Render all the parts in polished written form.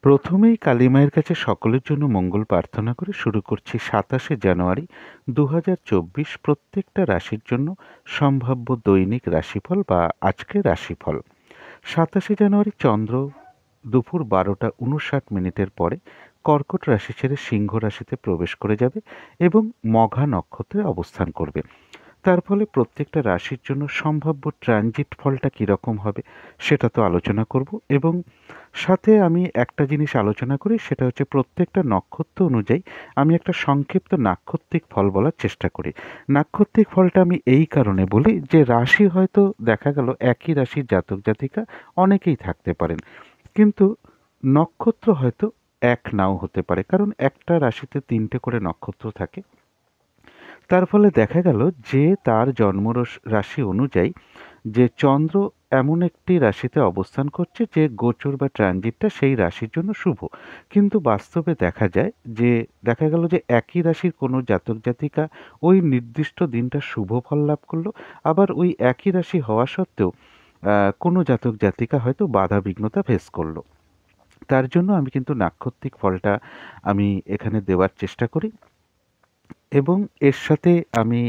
প্রথমেই কালী মায়ের কাছে সকলের জন্য মঙ্গল প্রার্থনা করে শুরু করছি ২৭শে জানুয়ারি ২০২৪ প্রত্যেকটা রাশির জন্য সম্ভাব্য দৈনিক রাশিফল বা আজকের রাশিফল। ২৭শে জানুয়ারি চন্দ্র দুপুর ১২টা ৫৯ মিনিটের পরে কর্কট রাশি ছেড়ে সিংহ রাশিতে প্রবেশ করে যাবে এবং মঘা নক্ষত্রে অবস্থান করবে। তার ফলে প্রত্যেকটা রাশির জন্য সম্ভাব্য ট্রানজিট ফলটা কীরকম হবে সেটা তো আলোচনা করব, এবং সাথে আমি একটা জিনিস আলোচনা করি, সেটা হচ্ছে প্রত্যেকটা নক্ষত্র অনুযায়ী আমি একটা সংক্ষিপ্ত নাক্ষত্রিক ফল বলার চেষ্টা করি। নাক্ষত্রিক ফলটা আমি এই কারণে বলি যে রাশি হয়তো দেখা গেল একই রাশির জাতক জাতিকা অনেকেই থাকতে পারেন, কিন্তু নক্ষত্র হয়তো এক নাও হতে পারে, কারণ একটা রাশিতে ৩টে করে নক্ষত্র থাকে। তার ফলে দেখা গেল যে তার জন্ম রাশি অনুযায়ী যে চন্দ্র এমন একটি রাশিতে অবস্থান করছে যে গোচর বা ট্রানজিটটা সেই রাশির জন্য শুভ, কিন্তু বাস্তবে দেখা গেল যে একই রাশির কোনো জাতক জাতিকা ওই নির্দিষ্ট দিনটা শুভ ফল লাভ করলো, আবার ওই একই রাশি হওয়া সত্ত্বেও কোনো জাতক জাতিকা হয়তো বাধা বিঘ্নতা ফেস করলো। তার জন্য আমি কিন্তু নাক্ষত্রিক ফলটা আমি এখানে দেওয়ার চেষ্টা করি, এবং এর সাথে আমি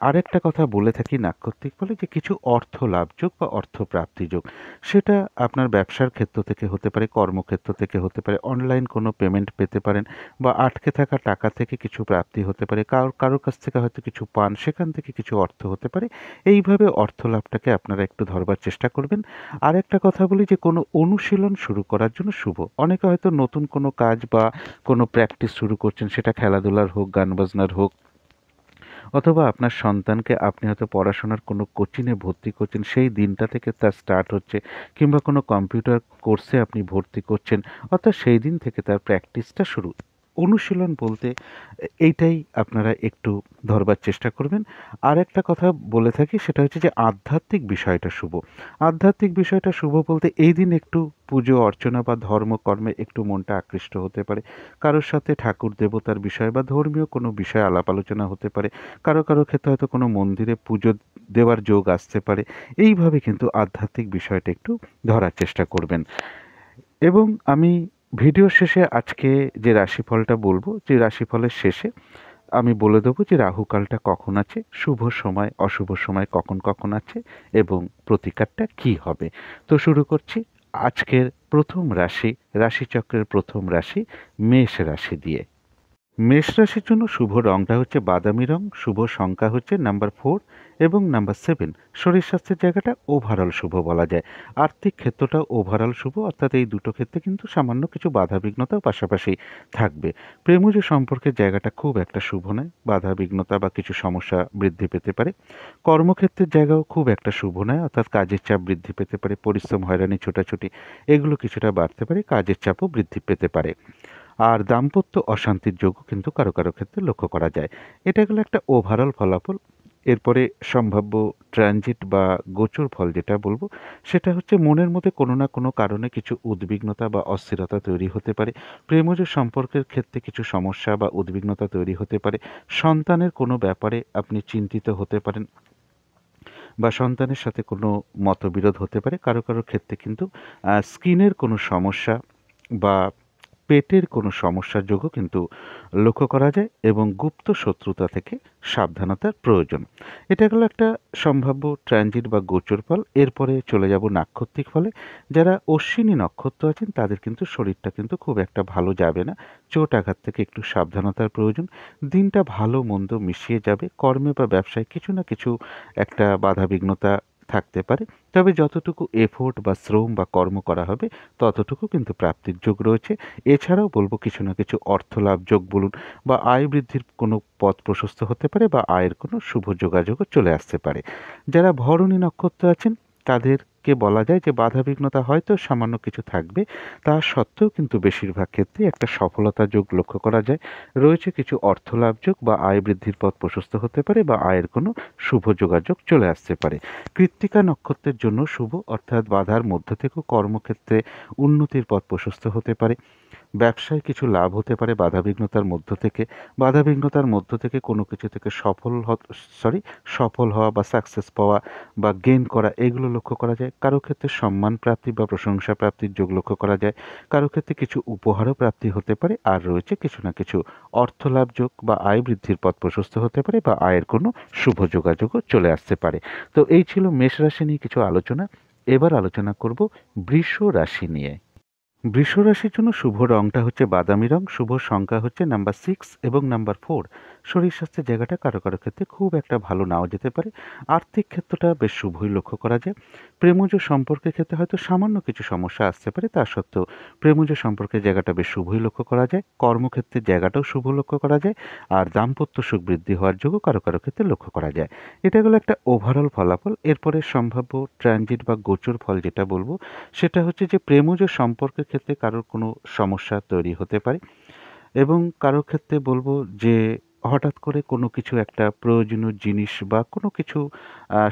আরেকটা কথা বলে থাকি নাক্ষত্রিক ফলে, যে কিছু অর্থ লাভযোগ বা অর্থ প্রাপ্তিযোগ, সেটা আপনার ব্যবসার ক্ষেত্র থেকে হতে পারে, কর্মক্ষেত্র থেকে হতে পারে, অনলাইন কোনো পেমেন্ট পেতে পারেন, বা আটকে থাকা টাকা থেকে কিছু প্রাপ্তি হতে পারে, কারোর কাছ থেকে হয়তো কিছু পান, সেখান থেকে কিছু অর্থ হতে পারে। এইভাবে অর্থ লাভটাকে আপনারা একটু ধরবার চেষ্টা করবেন। আর একটা কথা বলি, যে কোনো অনুশীলন শুরু করার জন্য শুভ। অনেকে হয়তো নতুন কোনো কাজ বা কোনো প্র্যাকটিস শুরু করছেন, সেটা খেলাধুলার হোক, গান বাজনার হোক, অথবা আপনার সন্তানকে আপনি হয়তো পড়াশোনার কোনো কোচিংয়ে ভর্তি করছেন, সেই দিনটা থেকে তার স্টার্ট হচ্ছে, কিংবা কোনো কম্পিউটার কোর্সে আপনি ভর্তি করছেন, অর্থাৎ সেই দিন থেকে তার প্র্যাকটিসটা শুরু। অনুশীলন বলতে এইটাই আপনারা একটু ধরবার চেষ্টা করবেন। আর একটা কথা বলে থাকি, সেটা হচ্ছে যে আধ্যাত্মিক বিষয়টা শুভ। আধ্যাত্মিক বিষয়টা শুভ বলতে এই দিন একটু পুজো অর্চনা বা ধর্মকর্মে একটু মনটা আকৃষ্ট হতে পারে। কারোর সাথে ঠাকুর দেবতার বিষয় বা ধর্মীয় কোনো বিষয়ে আলাপ আলোচনা হতে পারে। কারো ক্ষেত্রে হয়তো কোনো মন্দিরে পুজো দেওয়ার যোগ আসতে পারে। এইভাবে কিন্তু আধ্যাত্মিক বিষয়টা একটু ধরার চেষ্টা করবেন। এবং আমি ভিডিওর শেষে আজকে যে রাশিফলটা বলবো, যে রাশিফলের শেষে আমি বলে দেবো যে রাহুকালটা কখন আছে, শুভ সময় অশুভ সময় কখন কখন আছে, এবং প্রতিকারটা কি হবে। তো শুরু করছি আজকের প্রথম রাশি, রাশিচক্রের প্রথম রাশি মেষ রাশি দিয়ে। মেষ রাশির জন্য শুভ রংটা হচ্ছে বাদামি রং, শুভ সংখ্যা হচ্ছে নাম্বার 4 এবং নাম্বার 7। শরীর স্বাস্থ্যের জায়গাটা ওভারঅল শুভ বলা যায়। আর্থিক ক্ষেত্রটাও ওভারঅল শুভ, অর্থাৎ এই দুটো ক্ষেত্রে কিন্তু সামান্য কিছু বাধা বিঘ্নতাও পাশাপাশি থাকবে। প্রেমজ সম্পর্কের জায়গাটা খুব একটা শুভ নয়, বাধা বিঘ্নতা বা কিছু সমস্যা বৃদ্ধি পেতে পারে। কর্মক্ষেত্রের জায়গাও খুব একটা শুভ নয়, অর্থাৎ কাজের চাপ বৃদ্ধি পেতে পারে, পরিশ্রম, হয়রানি, ছোটাছুটি এগুলো কিছুটা বাড়তে পারে, কাজের চাপও বৃদ্ধি পেতে পারে। আর দাম্পত্য অশান্তির যোগও কিন্তু কারো ক্ষেত্রে লক্ষ্য করা যায়। এটা গেল একটা ওভারঅল ফলাফল। এরপরে সম্ভাব্য ট্রানজিট বা গোচর ফল যেটা বলবো, সেটা হচ্ছে মনের মধ্যে কোনো না কোনো কারণে কিছু উদ্বিগ্নতা বা অস্থিরতা তৈরি হতে পারে। প্রেমজ সম্পর্কের ক্ষেত্রে কিছু সমস্যা বা উদ্বিগ্নতা তৈরি হতে পারে। সন্তানের কোনো ব্যাপারে আপনি চিন্তিত হতে পারেন, বা সন্তানের সাথে কোনো মতবিরোধ হতে পারে। কারো ক্ষেত্রে কিন্তু স্কিনের কোনো সমস্যা বা পেটের কোনো সমস্যার যোগও কিন্তু লক্ষ্য করা যায়, এবং গুপ্ত শত্রুতা থেকে সাবধানতার প্রয়োজন। এটা গেল একটা সম্ভাব্য ট্রানজিট বা গোচর ফল। এরপরে চলে যাব নাক্ষত্রিক ফলে। যারা অশ্বিনী নক্ষত্র আছেন তাদের কিন্তু শরীরটা কিন্তু খুব একটা ভালো যাবে না, চোট আঘাত থেকে একটু সাবধানতার প্রয়োজন। দিনটা ভালো মন্দ মিশিয়ে যাবে, কর্মে বা ব্যবসায় কিছু না কিছু একটা বাধা বিঘ্নতা থাকতে পারে, তবে যতটুকু এফোর্ট বা শ্রম বা কর্ম করা হবে ততটুকু কিন্তু প্রাপ্তির যোগ রয়েছে। এছাড়াও বলবো কিছু না কিছু অর্থ লাভ যোগ বলুন, বা আয় বৃদ্ধির কোনো পথ প্রশস্ত হতে পারে, বা আয়ের কোনো শুভ যোগাযোগও চলে আসতে পারে। যারা ভরণী নক্ষত্র আছেন তাদেরকে বলা যায় যে বাধা বিঘ্নতা হয়তো সামান্য কিছু থাকবে, তা সত্ত্বেও কিন্তু বেশিরভাগ ক্ষেত্রে একটা সফলতা যোগ লক্ষ্য করা যায়। রয়েছে কিছু অর্থ লাভ যোগ, বা আয় বৃদ্ধির পথ প্রশস্ত হতে পারে, বা আয়ের কোনো শুভ যোগাযোগ চলে আসতে পারে। কৃত্তিকা নক্ষত্রের জন্য শুভ, অর্থাৎ বাধার মধ্য থেকেও কর্মক্ষেত্রে উন্নতির পথ প্রশস্ত হতে পারে। ব্যবসায় কিছু লাভ হতে পারে বাধাবিঘ্নতার মধ্য থেকে কোনো কিছু থেকে সফল হওয়া বা সাকসেস পাওয়া বা গেইন করা, এগুলো লক্ষ্য করা যায়। কারো ক্ষেত্রে সম্মান প্রাপ্তি বা প্রশংসা প্রাপ্তির যোগ লক্ষ্য করা যায়, কারো ক্ষেত্রে কিছু উপহারও প্রাপ্তি হতে পারে, আর রয়েছে কিছু না কিছু অর্থলাভ যোগ বা আয় বৃদ্ধির পথ প্রশস্ত হতে পারে বা আয়ের কোনো শুভ যোগাযোগও চলে আসতে পারে। তো এই ছিল মেষ রাশি নিয়ে কিছু আলোচনা। এবার আলোচনা করব বৃষ রাশি নিয়ে। বৃষ রাশির জন্য শুভ রংটা হচ্ছে বাদামি রং, শুভ সংখ্যা হচ্ছে নাম্বার 6 এবং নাম্বার 4। শরীর স্বাস্থ্যের জায়গাটা কারো কারো ক্ষেত্রে খুব একটা ভালো নাও যেতে পারে। আর্থিক ক্ষেত্রটা বেশ শুভই লক্ষ্য করা যায়। প্রেমজ সম্পর্কের ক্ষেত্রে হয়তো সামান্য কিছু সমস্যা আসতে পারে, তা সত্ত্বেও প্রেমজ সম্পর্কের জায়গাটা বেশ শুভই লক্ষ্য করা যায়। কর্মক্ষেত্রের জায়গাটাও শুভ লক্ষ্য করা যায়, আর দাম্পত্য সুখ বৃদ্ধি হওয়ার যোগও কারো কারো ক্ষেত্রে লক্ষ্য করা যায়। এটা হলো একটা ওভারঅল ফলাফল। এরপরে সম্ভাব্য ট্রানজিট বা গোচর ফল যেটা বলবো, সেটা হচ্ছে যে প্রেমজ সম্পর্কের ক্ষেত্রে কারোর কোনো সমস্যা তৈরি হতে পারে, এবং কারোর ক্ষেত্রে বলবো যে হঠাৎ করে কোনো কিছু একটা প্রয়োজনীয় জিনিস বা কোনো কিছু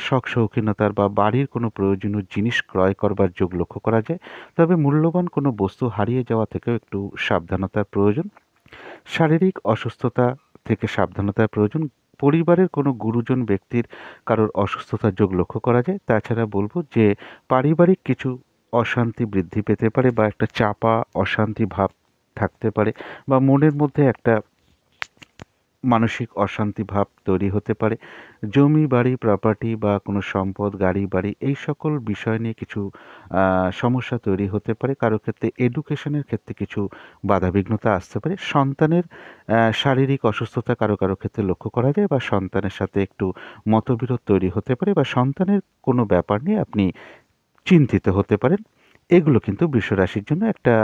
শখ শৌখিনতার বা বাড়ির কোনো প্রয়োজনীয় জিনিস ক্রয় করবার যোগ লক্ষ্য করা যায়। তবে মূল্যবান কোনো বস্তু হারিয়ে যাওয়া থেকেও একটু সাবধানতার প্রয়োজন। শারীরিক অসুস্থতা থেকে সাবধানতার প্রয়োজন। পরিবারের কোনো গুরুজন ব্যক্তির কারোর অসুস্থতার যোগ লক্ষ্য করা যায়। তাছাড়া বলবো যে পারিবারিক কিছু অশান্তি বৃদ্ধি পেতে পারে বা একটা চাপা অশান্তি ভাব থাকতে পারে, বা মনের মধ্যে একটা মানসিক অশান্তি ভাব তৈরি হতে পারে। জমি বাড়ি প্রপার্টি বা কোনো সম্পদ গাড়ি বাড়ি এই সকল বিষয় নিয়ে কিছু সমস্যা তৈরি হতে পারে। কারো ক্ষেত্রে এডুকেশনের ক্ষেত্রে কিছু বাধাবিঘ্নতা আসতে পারে। সন্তানের শারীরিক অসুস্থতা কারো কারো ক্ষেত্রে লক্ষ্য করা যায়, বা সন্তানের সাথে একটু মতবিরোধ তৈরি হতে পারে, বা সন্তানের কোনো ব্যাপার নিয়ে আপনি চিন্তিত হতে পারেন। এগুলো কিন্তু বৃষ রাশির জন্য একটা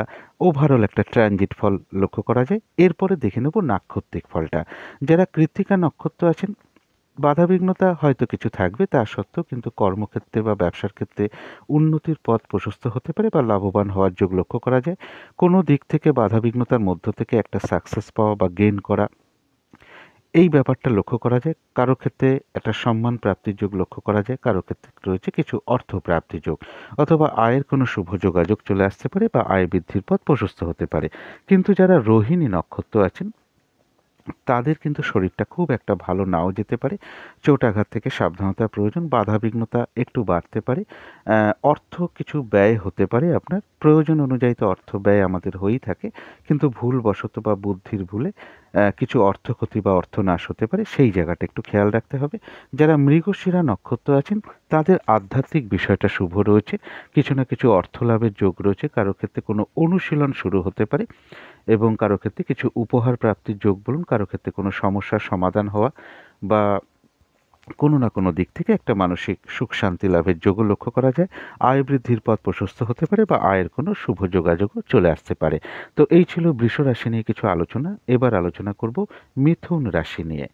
ওভারঅল একটা ট্রানজিট ফল লক্ষ্য করা যায়। এরপরে দেখে নেব নাক্ষত্রিক ফলটা। যারা কৃত্তিকা নক্ষত্র আছেন, বাধাবিঘ্নতা হয়তো কিছু থাকবে, তা সত্ত্বেও কিন্তু কর্মক্ষেত্রে বা ব্যবসার ক্ষেত্রে উন্নতির পথ প্রশস্ত হতে পারে বা লাভবান হওয়ার যোগ লক্ষ্য করা যায়। কোনো দিক থেকে বাধাবিঘ্নতার মধ্য থেকে একটা সাকসেস পাওয়া বা গেইন করা, এই ব্যাপারটা লক্ষ্য করা যায়। কারো ক্ষেত্রে একটা সম্মান প্রাপ্তির যোগ লক্ষ্য করা যায়, কারো ক্ষেত্রে রয়েছে কিছু অর্থ প্রাপ্তির যোগ, অথবা আয়ের কোনো শুভ যোগাযোগ চলে আসতে পারে বা আয় বৃদ্ধির পথ প্রশস্ত হতে পারে। কিন্তু যারা রোহিণী নক্ষত্র আছেন, তাদের কিন্তু শরীরটা খুব একটা ভালো নাও যেতে পারে। চোট আঘাত থেকে সাবধানতার প্রয়োজন। বাধাবিঘ্নতা একটু বাড়তে পারে। অর্থ কিছু ব্যয় হতে পারে। আপনার প্রয়োজন অনুযায়ী তো অর্থ ব্যয় আমাদের হয়েই থাকে, কিন্তু ভুলবশত বা বুদ্ধির ভুলে কিছু অর্থক্ষতি বা অর্থনাশ হতে পারে, সেই জায়গাটা একটু খেয়াল রাখতে হবে। যারা মৃগশিরা নক্ষত্র আছেন, তাদের আধ্যাত্মিক বিষয়টা শুভ রয়েছে। কিছু না কিছু অর্থ লাভের যোগ রয়েছে। কারো ক্ষেত্রে কোনো অনুশীলন শুরু হতে পারে, এবং কারো ক্ষেত্রে কিছু উপহার প্রাপ্তির যোগ বলুন, কারো ক্ষেত্রে কোনো সমস্যার সমাধান হওয়া বা কোনো না কোনো দিক থেকে একটা মানসিক সুখ শান্তি লাভের যোগও লক্ষ্য করা যায়। আয় বৃদ্ধির পথ প্রশস্ত হতে পারে বা আয়ের কোনো শুভ যোগাযোগও চলে আসতে পারে। তো এই ছিল বৃষ রাশি নিয়ে কিছু আলোচনা। এবার আলোচনা করব মিথুন রাশি নিয়ে।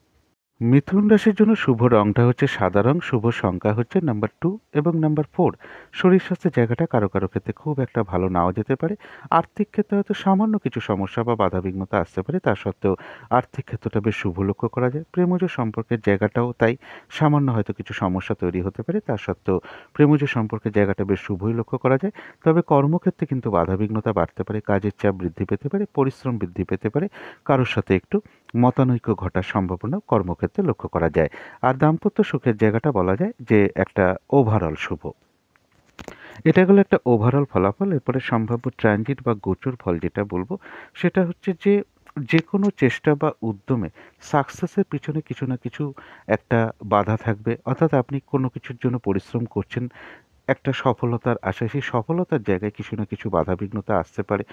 মিথুন রাশির জন্য শুভ রংটা হচ্ছে সাদা রং, শুভ সংখ্যা হচ্ছে নাম্বার 2 এবং নাম্বার 4। শরীর স্বাস্থ্যের জায়গাটা কারো কারো ক্ষেত্রে খুব একটা ভালো নাও যেতে পারে। আর্থিক ক্ষেত্রে হয়তো সামান্য কিছু সমস্যা বা বাধাবিঘ্নতা আসতে পারে, তা সত্ত্বেও আর্থিক ক্ষেত্রটা বেশ শুভ লক্ষ্য করা যায়। প্রেমজ সম্পর্কের জায়গাটাও তাই, সামান্য হয়তো কিছু সমস্যা তৈরি হতে পারে, তা সত্ত্বেও প্রেমজ সম্পর্কের জায়গাটা বেশ শুভই লক্ষ্য করা যায়। তবে কর্মক্ষেত্রে কিন্তু বাধাবিঘ্নতা বাড়তে পারে, কাজের চাপ বৃদ্ধি পেতে পারে, পরিশ্রম বৃদ্ধি পেতে পারে, কারোর সাথে একটু মতানৈক্য ঘটার সম্ভাবনা কর্মক্ষেত্রে লক্ষ্য করা যায়। আর দাম্পত্য সুখের জায়গাটা বলা যায় যে একটা ওভারঅল শুভ। এটা গেল একটা ওভারঅল ফলাফল। এরপরে সম্ভাব্য ট্রানজিট বা গোচর ফল যেটা বলবো, সেটা হচ্ছে যে যে কোনো চেষ্টা বা উদ্যমে সাকসেসের পিছনে কিছু না কিছু একটা বাধা থাকবে। অর্থাৎ আপনি কোনো কিছুর জন্য পরিশ্রম করছেন, একটা সফলতার আশায় সেই সফলতার জায়গায় কিছু না কিছু বাধাবিঘ্নতা আসতে পারে।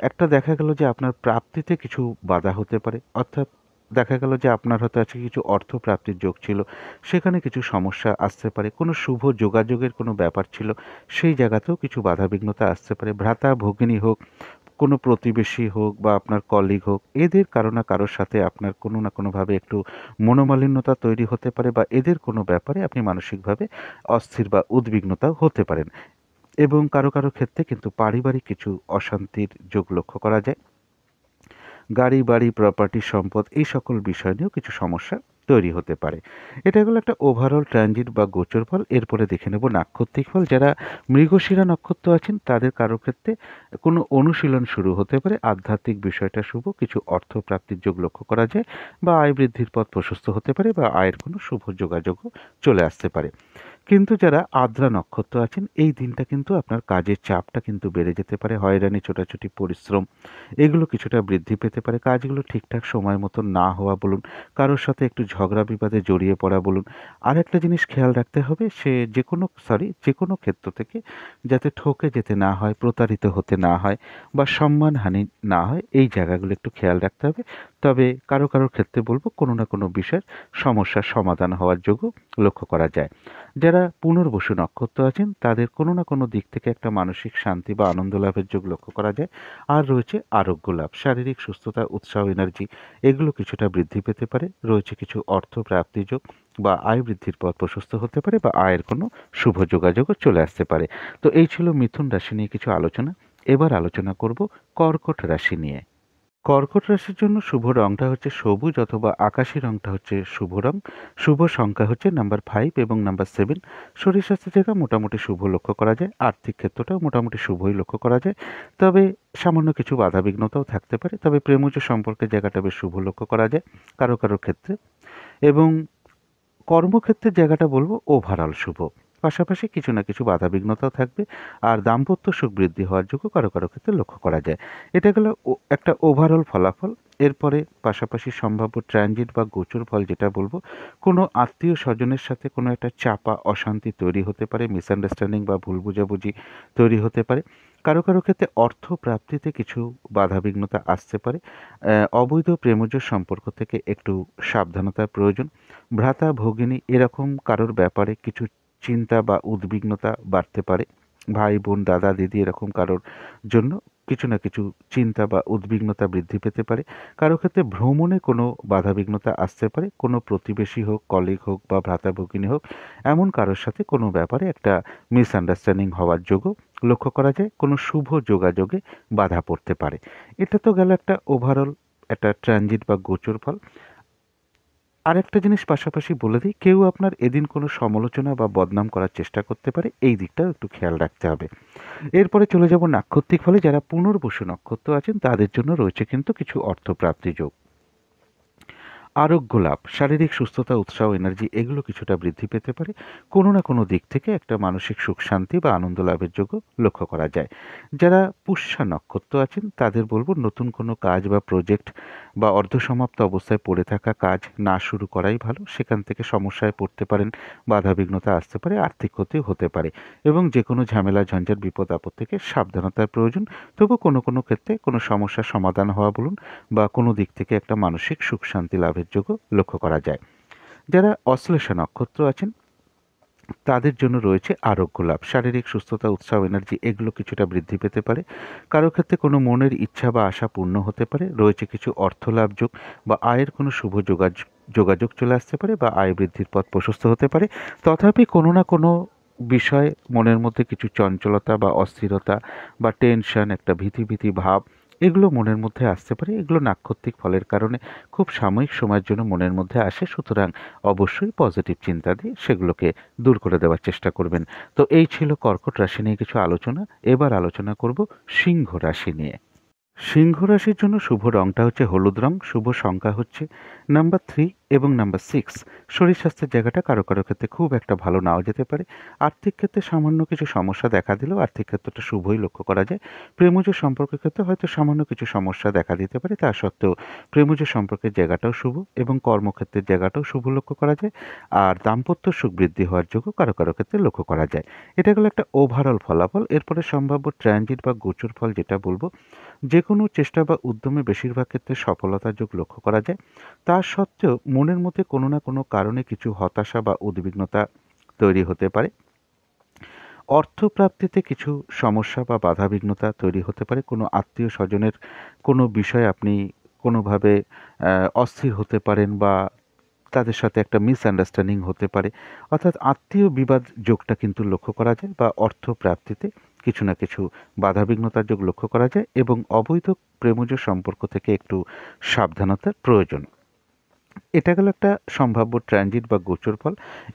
একটা দেখা গেল যে আপনার প্রাপ্তিতে কিছু বাধা হতে পারে, অর্থাৎ দেখা গেল যে আপনার হয়তো আজকে কিছু অর্থ প্রাপ্তির যোগ ছিল, সেখানে কিছু সমস্যা আসতে পারে। কোনো শুভ যোগাযোগের কোনো ব্যাপার ছিল, সেই জায়গাতেও কিছু বাধাবিঘ্নতা আসতে পারে। ভ্রাতা ভগিনী হোক, কোনো প্রতিবেশী হোক বা আপনার কলিগ হোক, এদের কারো না কারোর সাথে আপনার কোনো না কোনোভাবে একটু মনোমালিন্যতা তৈরি হতে পারে, বা এদের কোনো ব্যাপারে আপনি মানসিকভাবে অস্থির বা উদ্বিগ্নতাও হতে পারেন। এবং কারো কারো ক্ষেত্রে কিন্তু পারিবারিক কিছু অশান্তির যোগ লক্ষ্য করা যায়। গাড়ি বাড়ি প্রপার্টি সম্পদ এই সকল বিষয় নিয়েও কিছু সমস্যা তৈরি হতে পারে। এটা হলো একটা ওভারঅল ট্রানজিট বা গোচর ফল। এরপরে দেখে নেব নাক্ষত্রিক ফল। যারা মৃগশিরা নক্ষত্র আছেন, তাদের কারো ক্ষেত্রে কোনো অনুশীলন শুরু হতে পারে। আধ্যাত্মিক বিষয়টা শুভ, কিছু অর্থ প্রাপ্তির যোগ লক্ষ্য করা যায়, বা আয় বৃদ্ধির পথ প্রশস্ত হতে পারে, বা আয়ের কোনো শুভ যোগাযোগও চলে আসতে পারে। কিন্তু যারা আদ্রা নক্ষত্র আছেন এই দিনটা কিন্তু আপনার কাজের চাপটা কিন্তু বেড়ে যেতে পারে, হয়রানি, ছোটাছুটি, পরিশ্রম এগুলো কিছুটা বৃদ্ধি পেতে পারে। কাজগুলো ঠিকঠাক সময় মতো না হওয়া বলুন, কারোর সাথে একটু ঝগড়া বিবাদে জড়িয়ে পড়া বলুন। আর একটা জিনিস খেয়াল রাখতে হবে, সে যে কোনো ক্ষেত্র থেকে যাতে ঠকে যেতে না হয়, প্রতারিত হতে না হয় বা সম্মানহানি না হয়, এই জায়গাগুলো একটু খেয়াল রাখতে হবে। তবে কারোর ক্ষেত্রে বলব কোনো না কোনো বিষয়ের সমস্যার সমাধান হওয়ার যোগও লক্ষ্য করা যায়। যারা পুনর্বসু নক্ষত্র আছেন তাদের কোনো না কোনো দিক থেকে একটা মানসিক শান্তি বা আনন্দ লাভের যোগ লক্ষ্য করা যায়। আর রয়েছে আরোগ্য লাভ, শারীরিক সুস্থতা, উৎসাহ, এনার্জি এগুলো কিছুটা বৃদ্ধি পেতে পারে। রয়েছে কিছু অর্থ প্রাপ্তি যোগ বা আয় বৃদ্ধির পথ প্রশস্ত হতে পারে বা আয়ের কোনো শুভ যোগাযোগও চলে আসতে পারে। তো এই ছিল মিথুন রাশি নিয়ে কিছু আলোচনা। এবার আলোচনা করব কর্কট রাশি নিয়ে। কর্কট রাশির জন্য শুভ রংটা হচ্ছে সবুজ অথবা আকাশি রংটা হচ্ছে শুভ রং। শুভ সংখ্যা হচ্ছে নাম্বার 5 এবং নাম্বার 7। শরীর স্বাস্থ্যের জায়গা মোটামুটি শুভ লক্ষ্য করা যায়। আর্থিক ক্ষেত্রটাও মোটামুটি শুভই লক্ষ্য করা যায়। তবে সামান্য কিছু বাধাবিঘ্নতাও থাকতে পারে। তবে প্রেমজ সম্পর্কের জায়গাটা বেশ শুভ লক্ষ্য করা যায় কারো ক্ষেত্রে। এবং কর্মক্ষেত্রের জায়গাটা বলব ওভারঅল শুভ। পাশাপাশি কিছু না কিছু বাধাবিঘ্নতাও থাকবে। আর দাম্পত্য সুখ বৃদ্ধি হওয়ার যোগ্য কারো ক্ষেত্রে লক্ষ্য করা যায়। এটা গেল একটা ওভারঅল ফলাফল। এরপরে পাশাপাশি সম্ভাব্য ট্রানজিট বা গোচর ফল যেটা বলব, কোনো আত্মীয় স্বজনের সাথে কোনো একটা চাপা অশান্তি তৈরি হতে পারে, মিসআন্ডারস্ট্যান্ডিং বা ভুল বোঝাবুঝি তৈরি হতে পারে। কারো ক্ষেত্রে অর্থ প্রাপ্তিতে কিছু বাধাবিঘ্নতা আসতে পারে। অবৈধ প্রেমজ সম্পর্ক থেকে একটু সাবধানতার প্রয়োজন। ভ্রাতা ভগিনী এরকম কারোর ব্যাপারে কিছু চিন্তা বা উদ্বিগ্নতা বাড়তে পারে। ভাই বোন দাদা দিদি এরকম কারোর জন্য কিছু না কিছু চিন্তা বা উদ্বিগ্নতা বৃদ্ধি পেতে পারে। কারো ক্ষেত্রে ভ্রমণে কোনো বাধাবিঘ্নতা আসতে পারে। কোনো প্রতিবেশী হোক, কলিগ হোক বা ভ্রাতা ভগিনী হোক, এমন কারোর সাথে কোনো ব্যাপারে একটা মিসআন্ডারস্ট্যান্ডিং হওয়ার যোগও লক্ষ্য করা যায়। কোনো শুভ যোগাযোগে বাধা পড়তে পারে। এটা তো গেল একটা ওভারঅল একটা ট্রানজিট বা গোচর ফল। আরেকটা জিনিস পাশাপাশি বলে দিই, কেউ আপনার এদিন কোনো সমালোচনা বা বদনাম করার চেষ্টা করতে পারে, এই দিকটাও একটু খেয়াল রাখতে হবে। এরপরে চলে যাব নাক্ষত্রিক ফলে। যারা পুনর্বসু নক্ষত্র আছেন তাদের জন্য রয়েছে কিন্তু কিছু অর্থপ্রাপ্তি যোগ। আরোগ্য লাভ, শারীরিক সুস্থতা, উৎসাহ, এনার্জি এগুলো কিছুটা বৃদ্ধি পেতে পারে। কোনো না কোনো দিক থেকে একটা মানসিক সুখ শান্তি বা আনন্দ লাভের যোগ্য লক্ষ্য করা যায়। যারা পুষ্যা নক্ষত্র আছেন তাদের বলবো নতুন কোনো কাজ বা প্রজেক্ট বা অর্ধসমাপ্ত অবস্থায় পড়ে থাকা কাজ না শুরু করাই ভালো। সেখান থেকে সমস্যায় পড়তে পারেন, বাধাবিঘ্নতা আসতে পারে, আর্থিক ক্ষতিও হতে পারে এবং যে কোনো ঝামেলা ঝঞ্ঝাট বিপদ আপদ থেকে সাবধানতার প্রয়োজন। তবু কোনো ক্ষেত্রে কোনো সমস্যার সমাধান হওয়া বলুন বা কোনো দিক থেকে একটা মানসিক সুখ শান্তি লাভের যোগ্য লক্ষ্য করা যায়। যারা অশ্লেষা নক্ষত্র আছেন তাদের জন্য রয়েছে আরোগ্য লাভ, শারীরিক সুস্থতা, উৎসাহ, এনার্জি এগুলো কিছুটা বৃদ্ধি পেতে পারে। কারো ক্ষেত্রে কোনো মনের ইচ্ছা বা আশা পূর্ণ হতে পারে। রয়েছে কিছু অর্থ লাভ যোগ বা আয়ের কোনো শুভ যোগাযোগ চলে আসতে পারে বা আয় বৃদ্ধির পথ প্রশস্ত হতে পারে। তথাপি কোনো না কোনো বিষয় মনের মধ্যে কিছু চঞ্চলতা বা অস্থিরতা বা টেনশন, একটা ভীতি ভাব এগুলো মনের মধ্যে আসতে পারে। এগুলো নাক্ষত্রিক ফলের কারণে খুব সাময়িক সময়ের জন্য মনের মধ্যে আসে। সুতরাং অবশ্যই পজিটিভ চিন্তা দিয়ে সেগুলোকে দূর করে দেওয়ার চেষ্টা করবেন। তো এই ছিল কর্কট রাশি নিয়ে কিছু আলোচনা। এবার আলোচনা করব সিংহ রাশি নিয়ে। সিংহ রাশির জন্য শুভ রংটা হচ্ছে হলুদ রং। শুভ সংখ্যা হচ্ছে নাম্বার 3 এবং নাম্বার 6। শরীর স্বাস্থ্যের জায়গাটা কারো ক্ষেত্রে খুব একটা ভালো নাও যেতে পারে। আর্থিক ক্ষেত্রে সামান্য কিছু সমস্যা দেখা দিলেও আর্থিক ক্ষেত্রটা শুভই লক্ষ্য করা যায়। প্রেমজ সম্পর্কের ক্ষেত্রে হয়তো সামান্য কিছু সমস্যা দেখা দিতে পারে, তা সত্ত্বেও প্রেমজ সম্পর্কের জায়গাটাও শুভ এবং কর্মক্ষেত্রের জায়গাটাও শুভ লক্ষ্য করা যায়। আর দাম্পত্য সুখ বৃদ্ধি হওয়ার যোগ্য কারো ক্ষেত্রে লক্ষ্য করা যায়। এটা গেল একটা ওভারঅল ফলাফল। এরপরে সম্ভাব্য ট্রানজিট বা গোচর ফল যেটা বলবো, যে কোনো চেষ্টা বা উদ্যমে বেশিরভাগ ক্ষেত্রে সফলতার যোগ লক্ষ্য করা যায়। তা সত্ত্বেও মনের মধ্যে কোনো না কোনো কারণে কিছু হতাশা বা উদ্বিগ্নতা তৈরি হতে পারে। অর্থপ্রাপ্তিতে কিছু সমস্যা বা বাধাবিঘ্নতা তৈরি হতে পারে। কোনো আত্মীয় স্বজনের কোনো বিষয়ে আপনি কোনোভাবে অস্থির হতে পারেন বা তাদের সাথে একটা মিসআন্ডারস্ট্যান্ডিং হতে পারে। অর্থাৎ আত্মীয় বিবাদ যোগটা কিন্তু লক্ষ্য করা যায় বা অর্থ প্রাপ্তিতে কিছু না কিছু বাধাবিঘ্নতার যোগ লক্ষ্য করা যায় এবং অবৈধ প্রেমজ সম্পর্ক থেকে একটু সাবধানতার প্রয়োজন। এটা গেল একটা সম্ভাব্য ট্রানজিট বা গোচর ফল।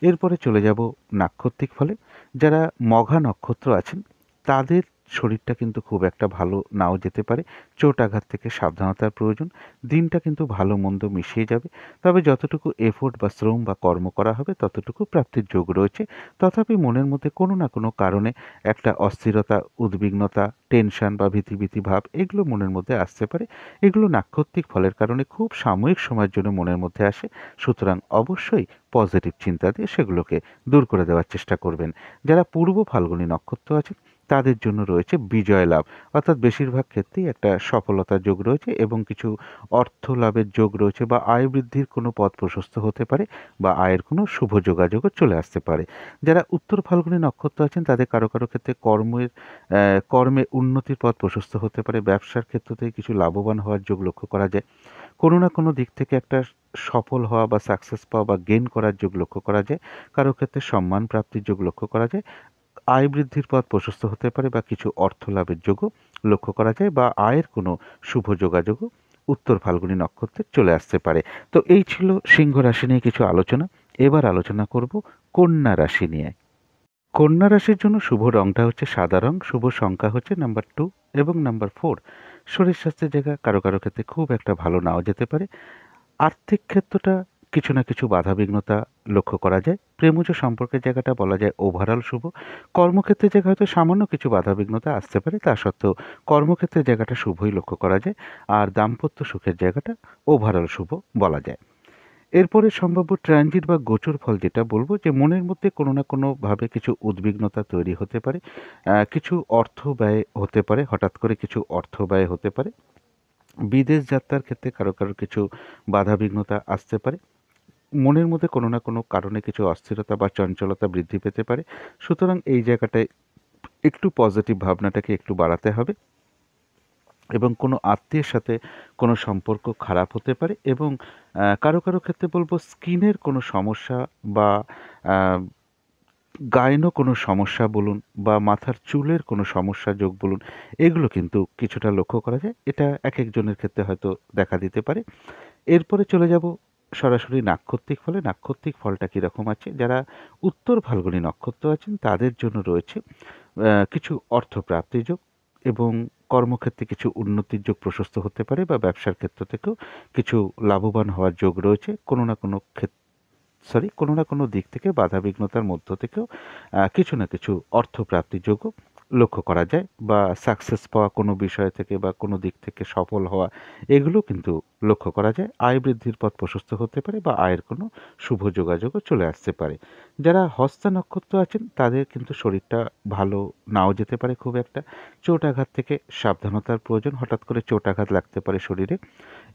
এরপরে চলে যাব নাক্ষত্রিক ফলে। যারা মঘা নক্ষত্র আছেন তাদের শরীরটা কিন্তু খুব একটা ভালো নাও যেতে পারে, চোট আঘাত থেকে সাবধানতার প্রয়োজন। দিনটা কিন্তু ভালো মন্দ মিশিয়ে যাবে, তবে যতটুকু এফোর্ট বা শ্রম বা কর্ম করা হবে ততটুকু প্রাপ্তির যোগ রয়েছে। তথাপি মনের মধ্যে কোনো না কোনো কারণে একটা অস্থিরতা, উদ্বিগ্নতা, টেনশন বা ভীতি ভাব এগুলো মনের মধ্যে আসতে পারে। এগুলো নাক্ষত্রিক ফলের কারণে খুব সাময়িক সময়ের জন্য মনের মধ্যে আসে। সুতরাং অবশ্যই পজিটিভ চিন্তা দিয়ে সেগুলোকে দূর করে দেওয়ার চেষ্টা করবেন। যারা পূর্ব ফাল্গুনী নক্ষত্র আছে তাদের জন্য রয়েছে বিজয় লাভ, অর্থাৎ বেশিরভাগ ক্ষেত্রেই একটা সফলতার যোগ রয়েছে এবং কিছু অর্থ লাভের যোগ রয়েছে বা আয় বৃদ্ধির কোনো পথ প্রশস্ত হতে পারে বা আয়ের কোনো শুভ যোগাযোগও চলে আসতে পারে। যারা উত্তর ফাল্গুনী নক্ষত্র আছেন তাদের কারো ক্ষেত্রে কর্মে উন্নতির পথ প্রশস্ত হতে পারে। ব্যবসার ক্ষেত্র থেকে কিছু লাভবান হওয়ার যোগ লক্ষ্য করা যায়। কোনো না কোনো দিক থেকে একটা সফল হওয়া বা সাকসেস পাওয়া বা গেইন করার যোগ লক্ষ্য করা যায়। কারো ক্ষেত্রে সম্মান প্রাপ্তির যোগ লক্ষ্য করা যায়। আয় বৃদ্ধির পথ প্রশস্ত হতে পারে বা কিছু অর্থ লাভের যোগও লক্ষ্য করা যায় বা আয়ের কোনো শুভ যোগাযোগও উত্তর ফাল্গুনী নক্ষত্রে চলে আসতে পারে। তো এই ছিল সিংহ রাশি নিয়ে কিছু আলোচনা। এবার আলোচনা করব কন্যা রাশি নিয়ে। কন্যা রাশির জন্য শুভ রংটা হচ্ছে সাদা রং, শুভ সংখ্যা হচ্ছে নাম্বার 2 এবং নাম্বার 4। শরীর স্বাস্থ্যের জায়গা কারো ক্ষেত্রে খুব একটা ভালো নাও যেতে পারে। আর্থিক ক্ষেত্রটা কিছু না কিছু বাধাবিঘ্নতা লক্ষ্য করা যায়। প্রেমজ সম্পর্কের জায়গাটা বলা যায় ওভারঅল শুভ। কর্মক্ষেত্রের জায়গায় হয়তো সামান্য কিছু বাধাবিঘ্নতা আসতে পারে, তা সত্ত্বেও কর্মক্ষেত্রের জায়গাটা শুভই লক্ষ্য করা যায়। আর দাম্পত্য সুখের জায়গাটা ওভারঅল শুভ বলা যায়। এরপরে সম্ভাব্য ট্রানজিট বা গোচর ফল যেটা বলবো যে মনের মধ্যে কোনো না কোনোভাবে কিছু উদ্বিগ্নতা তৈরি হতে পারে। কিছু অর্থ ব্যয় হতে পারে, হঠাৎ করে কিছু অর্থ ব্যয় হতে পারে। বিদেশ যাত্রার ক্ষেত্রে কারো কিছু বাধাবিঘ্নতা আসতে পারে। মনের মধ্যে কোনো না কোনো কারণে কিছু অস্থিরতা বা চঞ্চলতা বৃদ্ধি পেতে পারে। সুতরাং এই জায়গাটায় একটু পজিটিভ ভাবনাটাকে একটু বাড়াতে হবে এবং কোনো আত্মীয়ের সাথে কোনো সম্পর্ক খারাপ হতে পারে এবং কারো ক্ষেত্রে বলবো স্কিনের কোনো সমস্যা বা গায়েনও কোনো সমস্যা বলুন বা মাথার চুলের কোনো সমস্যা যোগ বলুন, এগুলো কিন্তু কিছুটা লক্ষ্য করা যায়। এটা একেকজনের ক্ষেত্রে হয়তো দেখা দিতে পারে। এরপরে চলে যাব সরাসরি নাক্ষত্রিক ফলে। নাক্ষত্রিক ফলটা কীরকম আছে? যারা উত্তর ফাল্গুনী নক্ষত্র আছেন তাদের জন্য রয়েছে কিছু অর্থপ্রাপ্তির যোগ এবং কর্মক্ষেত্রে কিছু উন্নতির যোগ প্রশস্ত হতে পারে বা ব্যবসার ক্ষেত্র থেকেও কিছু লাভবান হওয়ার যোগ রয়েছে। কোনো না কোনো দিক থেকে বাধাবিঘ্নতার মধ্য থেকেও কিছু না কিছু অর্থপ্রাপ্তির যোগও লক্ষ্য করা যায় বা সাকসেস পাওয়া কোনো বিষয় থেকে বা কোনো দিক থেকে সফল হওয়া, এগুলো কিন্তু লক্ষ্য করা যায়। আয় বৃদ্ধির পথ প্রশস্ত হতে পারে বা আয়ের কোনো শুভ যোগাযোগও চলে আসতে পারে। যারা হস্তা নক্ষত্র আছেন তাদের কিন্তু শরীরটা ভালো নাও যেতে পারে খুব একটা। চোট আঘাত থেকে সাবধানতার প্রয়োজন, হঠাৎ করে চোট আঘাত লাগতে পারে শরীরে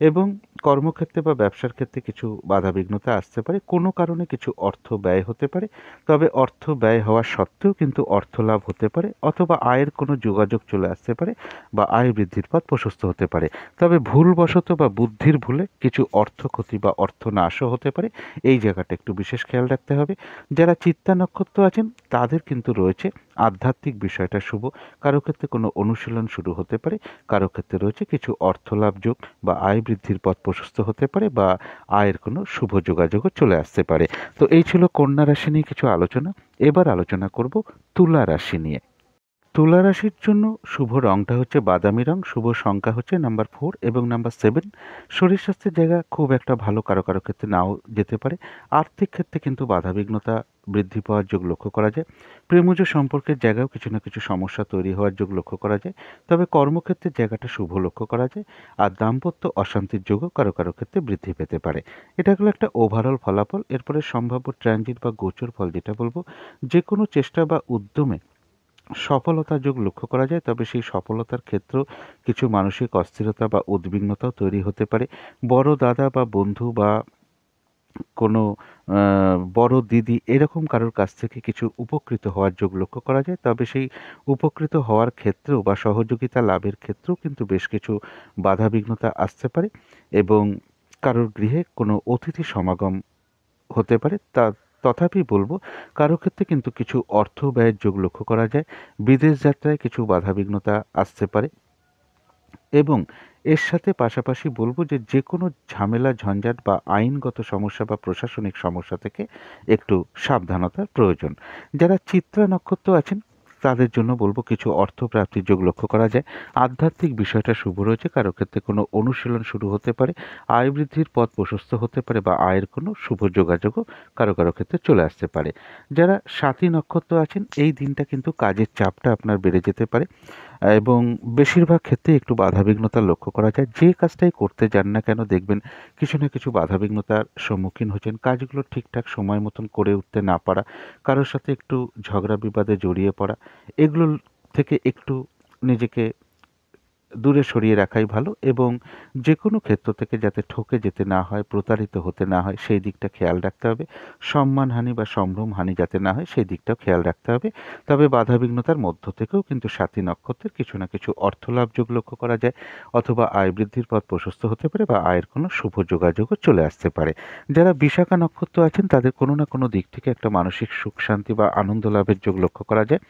এবং কর্মক্ষেত্রে বা ব্যবসার ক্ষেত্রে কিছু বাধাবিঘ্নতা আসতে পারে। কোনো কারণে কিছু অর্থ ব্যয় হতে পারে, তবে অর্থ ব্যয় হওয়া সত্ত্বেও কিন্তু অর্থ লাভ হতে পারে অথবা আয়ের কোনো যোগাযোগ চলে আসতে পারে বা আয় বৃদ্ধির পথ প্রশস্ত হতে পারে। তবে ভুলবশত বা বুদ্ধির ভুলে কিছু অর্থ ক্ষতি বা অর্থ নাশও হতে পারে। এই জায়গাটা একটু বিশেষ খেয়াল রাখতে হবে। যারা চিত্তা নক্ষত্র আছেন তাদের কিন্তু রয়েছে আধ্যাত্মিক বিষয়টা শুভ। কারো ক্ষেত্রে কোনো অনুশীলন শুরু হতে পারে, কারো ক্ষেত্রে রয়েছে কিছু অর্থলাভ যোগ বা আয় বৃদ্ধির পথ প্রশস্ত হতে পারে বা আয়ের কোনো শুভ যোগাযোগও চলে আসতে পারে। তো এই ছিল কন্যা রাশি নিয়ে কিছু আলোচনা। এবার আলোচনা করব তুলা রাশি নিয়ে। তুলা রাশির জন্য শুভ রংটা হচ্ছে বাদামি রং, শুভ সংখ্যা হচ্ছে নাম্বার 4 এবং নাম্বার 7। শরীর স্বাস্থ্যের জায়গা খুব একটা ভালো, কারো ক্ষেত্রে নাও যেতে পারে। আর্থিক ক্ষেত্রে কিন্তু বাধাবিঘ্নতা বৃদ্ধি পাওয়ার যোগ লক্ষ্য করা যায়। প্রেমজ সম্পর্কের জায়গায়ও কিছু না কিছু সমস্যা তৈরি হওয়ার যোগ লক্ষ্য করা যায়। তবে কর্মক্ষেত্রের জায়গাটা শুভ লক্ষ্য করা যায় আর দাম্পত্য অশান্তির যোগও কারো ক্ষেত্রে বৃদ্ধি পেতে পারে। এটা হলো একটা ওভারঅল ফলাফল। এরপরে সম্ভাব্য ট্রানজিট বা গোচর ফল যেটা বলবো, যে কোনো চেষ্টা বা উদ্যমে সফলতার যোগ লক্ষ্য করা যায়, তবে সেই সফলতার ক্ষেত্রেও কিছু মানসিক অস্থিরতা বা উদ্বিগ্নতাও তৈরি হতে পারে। বড় দাদা বা বন্ধু বা কোনো বড় দিদি এরকম কারোর কাছ থেকে কিছু উপকৃত হওয়ার যোগ লক্ষ্য করা যায়, তবে সেই উপকৃত হওয়ার ক্ষেত্রেও বা সহযোগিতা লাভের ক্ষেত্রেও কিন্তু বেশ কিছু বাধাবিঘ্নতা আসতে পারে এবং কারোর গৃহে কোনো অতিথি সমাগম হতে পারে। তথাপি বলবো কারো ক্ষেত্রে কিন্তু কিছু অর্থ ব্যয়ের যোগ লক্ষ্য করা যায়। বিদেশ যাত্রায় কিছু বাধাবিঘ্নতা আসতে পারে এবং এর সাথে পাশাপাশি বলবো যে কোনো ঝামেলা ঝঞ্ঝাট বা আইনগত সমস্যা বা প্রশাসনিক সমস্যা থেকে একটু সাবধানতার প্রয়োজন। যারা চিত্রা নক্ষত্র আছেন তাদের জন্য বলবো কিছু অর্থ প্রাপ্তির যোগ লক্ষ্য করা যায়। আধ্যাত্মিক বিষয়টা শুভ রয়েছে, কারো ক্ষেত্রে কোনো অনুশীলন শুরু হতে পারে, আয় বৃদ্ধির পথ প্রশস্ত হতে পারে বা আয়ের কোনো শুভ যোগাযোগও কারো কারো ক্ষেত্রে চলে আসতে পারে। যারা স্বাতী নক্ষত্র আছেন এই দিনটা কিন্তু কাজের চাপটা আপনার বেড়ে যেতে পারে এবং বেশিরভাগ ক্ষেত্রে একটু বাধাবিঘ্নতা লক্ষ্য করা যায়। যে কাজটাই করতে যান না কেন দেখবেন কিছু না কিছু বাধাবিঘ্নতার সম্মুখীন হচ্ছেন। কাজগুলো ঠিকঠাক সময় মতন করে উঠতে না পারা, কারোর সাথে একটু ঝগড়া বিবাদে জড়িয়ে পড়া, এগুলো থেকে একটু নিজেকে দূরে সরিয়ে রাখাই ভালো এবং যে কোনো ক্ষেত্র থেকে যাতে ঠকে যেতে না হয়, প্রতারিত হতে না হয় সেই দিকটা খেয়াল রাখতে হবে। সম্মানহানি বা সম্ভ্রমহানি যাতে না হয় সেই দিকটাও খেয়াল রাখতে হবে। তবে বাধাবিঘ্নতার মধ্য থেকেও কিন্তু স্বাতী নক্ষত্রের কিছু না কিছু অর্থলাভ যোগ লক্ষ্য করা যায়, অথবা আয় বৃদ্ধির পথ প্রশস্ত হতে পারে বা আয়ের কোনো শুভ যোগাযোগও চলে আসতে পারে। যারা বিশাখা নক্ষত্র আছেন তাদের কোনো না কোনো দিক থেকে একটা মানসিক সুখ শান্তি বা আনন্দ লাভের যোগ লক্ষ্য করা যায়।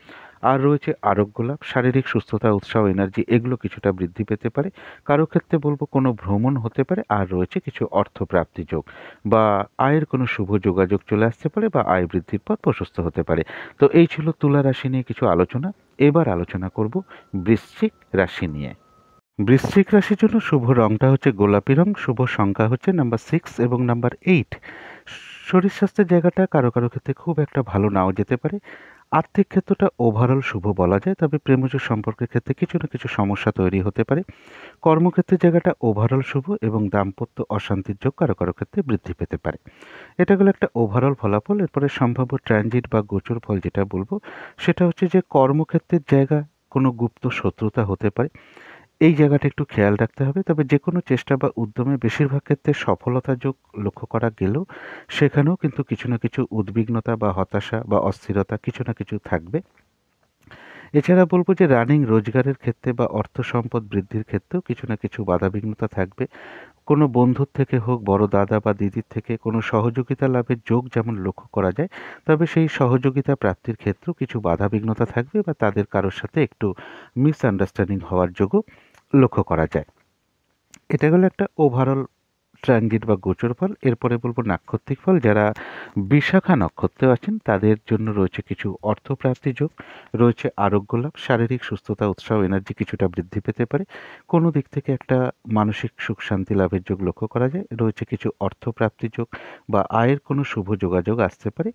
আর রয়েছে আরোগ্য লাভ, শারীরিক সুস্থতা, উৎসাহ, এনার্জি এগুলো কিছুটা বৃদ্ধি পেতে পারে। কারো ক্ষেত্রে বলবো কোনো ভ্রমণ হতে পারে। আর রয়েছে কিছু অর্থপ্রাপ্তি যোগ বা আয়ের কোনো শুভ যোগাযোগ চলে আসতে পারে বা আয় বৃদ্ধির পথ প্রশস্ত হতে পারে। তো এই ছিল তুলা রাশি নিয়ে কিছু আলোচনা। এবার আলোচনা করব বৃশ্চিক রাশি নিয়ে। বৃশ্চিক রাশির জন্য শুভ রংটা হচ্ছে গোলাপি রং, শুভ সংখ্যা হচ্ছে নাম্বার 6 এবং নাম্বার 8। শরীর স্বাস্থ্যের জায়গাটা কারো কারো ক্ষেত্রে খুব একটা ভালো নাও যেতে পারে। আর্থিক ক্ষেত্রটা ওভারঅল শুভ বলা যায়, তবে প্রেমজ সম্পর্কের ক্ষেত্রে কিছু না কিছু সমস্যা তৈরি হতে পারে। কর্মক্ষেত্রের জায়গাটা ওভারঅল শুভ এবং দাম্পত্য অশান্তির যোগ কারো কারো ক্ষেত্রে বৃদ্ধি পেতে পারে। এটা গেলো একটা ওভারঅল ফলাফল। এরপরে সম্ভাব্য ট্রানজিট বা গোচর ফল যেটা বলবো সেটা হচ্ছে যে কর্মক্ষেত্রের জায়গা কোনো গুপ্ত শত্রুতা হতে পারে, এই জায়গাটা একটু খেয়াল রাখতে হবে। তবে যে কোনো চেষ্টা বা উদ্যমে বেশিরভাগ ক্ষেত্রে সফলতা যোগ লক্ষ্য করা গেলেও সেখানেও কিন্তু কিছু না কিছু উদ্বিগ্নতা বা হতাশা বা অস্থিরতা কিছু না কিছু থাকবে। এছাড়া বলবো যে রানিং রোজগারের ক্ষেত্রে বা অর্থ সম্পদ বৃদ্ধির ক্ষেত্রেও কিছু না কিছু বাধাবিঘ্নতা থাকবে। কোনো বন্ধুর থেকে হোক, বড় দাদা বা দিদির থেকে কোনো সহযোগিতা লাভের যোগ যেমন লক্ষ্য করা যায়, তবে সেই সহযোগিতা প্রাপ্তির ক্ষেত্রেও কিছু বাধাবিঘ্নতা থাকবে বা তাদের কারোর সাথে একটু মিসআন্ডারস্ট্যান্ডিং হওয়ার যোগও লক্ষ্য করা যায়। এটা গেল একটা ওভারঅল ট্রানজিট বা গোচর ফল। এরপরে বলবো নাক্ষত্রিক ফল। যারা বিশাখা নক্ষত্রে আছেন তাদের জন্য রয়েছে কিছু অর্থপ্রাপ্তি যোগ, রয়েছে আরোগ্য লাভ, শারীরিক সুস্থতা, উৎসাহ, এনার্জি কিছুটা বৃদ্ধি পেতে পারে। কোনো দিক থেকে একটা মানসিক সুখ শান্তি লাভের যোগ লক্ষ্য করা যায়, রয়েছে কিছু অর্থপ্রাপ্তি যোগ বা আয়ের কোনো শুভ যোগাযোগ আসতে পারে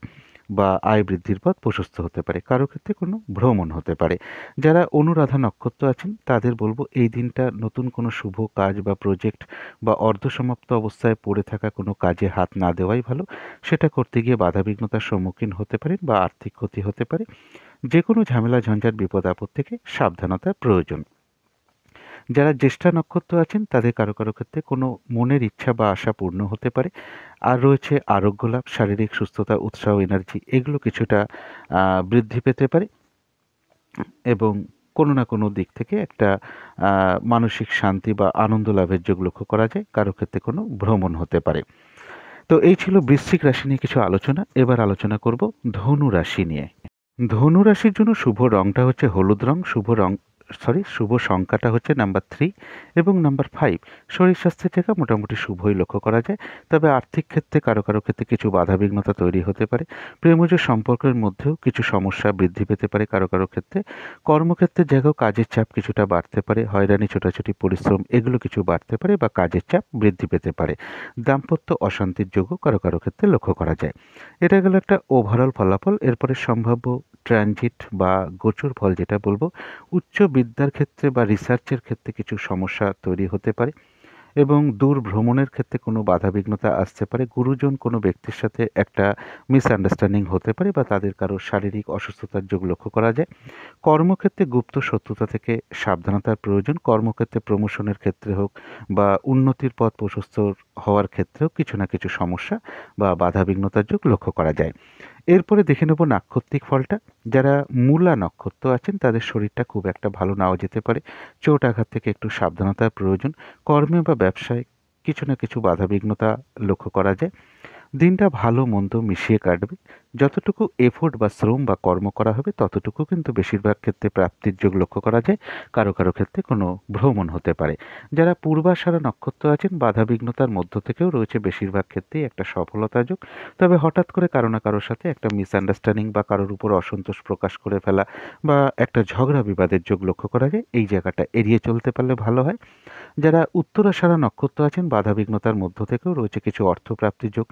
বা আয় বৃদ্ধির পথ প্রশস্ত হতে পারে। কারো ক্ষেত্রে কোনো ভ্রমণ হতে পারে। যারা অনুরাধা নক্ষত্র আছেন তাদের বলবো এই দিনটা নতুন কোনো শুভ কাজ বা প্রজেক্ট বা অর্ধসমাপ্ত অবস্থায় পড়ে থাকা কোনো কাজে হাত না দেওয়াই ভালো। সেটা করতে গিয়ে বাধাবিঘ্নতার সম্মুখীন হতে পারেন বা আর্থিক ক্ষতি হতে পারে। যে কোনো ঝামেলা ঝঞ্ঝাট বিপদ আপদ থেকে সাবধানতার প্রয়োজন। যারা জ্যেষ্ঠা নক্ষত্র আছেন তাদের কারো কারো ক্ষেত্রে কোনো মনের ইচ্ছা বা আশা পূর্ণ হতে পারে। আর রয়েছে আরোগ্য লাভ, শারীরিক সুস্থতা, উৎসাহ, এনার্জি এগুলো কিছুটা বৃদ্ধি পেতে পারে এবং কোনো না কোনো দিক থেকে একটা মানসিক শান্তি বা আনন্দ লাভের যোগ লক্ষ্য করা যায়। কারো ক্ষেত্রে কোনো ভ্রমণ হতে পারে। তো এই ছিল বৃশ্চিক রাশি নিয়ে কিছু আলোচনা। এবার আলোচনা করব ধনু রাশি নিয়ে। ধনু রাশির জন্য শুভ রংটা হচ্ছে হলুদ রং, শুভ সংখ্যাটা হচ্ছে নাম্বার 3 এবং নাম্বার 5। শরীর স্বাস্থ্যের জায়গা মোটামুটি শুভই লক্ষ্য করা যায়, তবে আর্থিক ক্ষেত্রে কারো কারো ক্ষেত্রে কিছু বাধাবিঘ্নতা তৈরি হতে পারে। প্রেমজ সম্পর্কের মধ্যেও কিছু সমস্যা বৃদ্ধি পেতে পারে কারো কারো ক্ষেত্রে। কর্মক্ষেত্রের জায়গাও কাজের চাপ কিছুটা বাড়তে পারে, হয়রানি, ছোটাছুটি, পরিশ্রম এগুলো কিছু বাড়তে পারে বা কাজের চাপ বৃদ্ধি পেতে পারে। দাম্পত্য অশান্তির যোগও কারো কারো ক্ষেত্রে লক্ষ্য করা যায়। এটা গেল একটা ওভারঅল ফলাফল। এরপরে সম্ভাব্য ট্রানজিট বা গোচর ফল যেটা বলবো, উচ্চ বিদ্যার ক্ষেত্রে বা রিসার্চের ক্ষেত্রে কিছু সমস্যা তৈরি হতে পারে এবং দূর ভ্রমণের ক্ষেত্রে কোনো বাধাবিঘ্নতা আসতে পারে। গুরুজন কোনো ব্যক্তির সাথে একটা মিসআন্ডারস্ট্যান্ডিং হতে পারে বা তাদের কারো শারীরিক অসুস্থতার যোগ লক্ষ্য করা যায়। কর্মক্ষেত্রে গুপ্ত শত্রুতা থেকে সাবধানতার প্রয়োজন। কর্মক্ষেত্রে প্রমোশনের ক্ষেত্রে হোক বা উন্নতির পথ প্রশস্ত হওয়ার ক্ষেত্রেও কিছু না কিছু সমস্যা বা বাধাবিঘ্নতার যোগ লক্ষ্য করা যায়। এরপরে দেখে নেব নাক্ষত্রিক ফলটা। যারা মূলা নক্ষত্র আছেন তাদের শরীরটা খুব একটা ভালো নাও যেতে পারে। চোট আঘাত থেকে একটু সাবধানতার প্রয়োজন। কর্মে বা ব্যবসায় কিছু না কিছু বাধাবিঘ্নতা লক্ষ্য করা যায়। দিনটা ভালো মন্দ মিশিয়ে কাটবে। যতটুকু এফোর্ট বা শ্রম বা কর্ম করা হবে ততটুকু কিন্তু বেশিরভাগ ক্ষেত্রে প্রাপ্তির যোগ লক্ষ্য করা যায়। কারো কারো ক্ষেত্রে কোনো ভ্রমণ হতে পারে। যারা পূর্বাষাঢ়া নক্ষত্র আছেন বাধাবিঘ্নতার মধ্য থেকেও রয়েছে বেশিরভাগ ক্ষেত্রেই একটা সফলতা যোগ। তবে হঠাৎ করে কারো না কারোর সাথে একটা মিসআন্ডারস্ট্যান্ডিং বা কারোর উপর অসন্তোষ প্রকাশ করে ফেলা বা একটা ঝগড়া বিবাদের যোগ লক্ষ্য করা যায়। এই জায়গাটা এড়িয়ে চলতে পারলে ভালো হয়। যারা উত্তরাষাঢ়া নক্ষত্র আছেন বাধাবিঘ্নতার মধ্য থেকেও রয়েছে কিছু অর্থপ্রাপ্তির যোগ।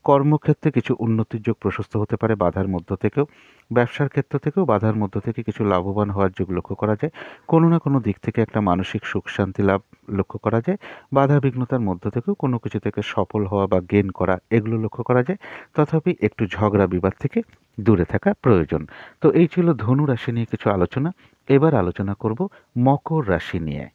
কর্মক্ষেত্রে কিছু উন্নতির যোগ প্রশস্ত হতে পারে বাধার মধ্য থেকেও। ব্যবসার ক্ষেত্র থেকেও বাধার মধ্য থেকে কিছু লাভবান হওয়ার যোগ লক্ষ্য করা যায়। কোনো না কোনো দিক থেকে একটা মানসিক সুখ শান্তি লাভ লক্ষ্য করা যায়। বাধা বিঘ্নতার মধ্য থেকেও কোনো কিছু থেকে সফল হওয়া বা গেইন করা এগুলো লক্ষ্য করা যায়। তথাপি একটু ঝগড়া বিবাদ থেকে দূরে থাকা প্রয়োজন। তো এই ছিল ধনু রাশি নিয়ে কিছু আলোচনা। এবার আলোচনা করব মকর রাশি নিয়ে।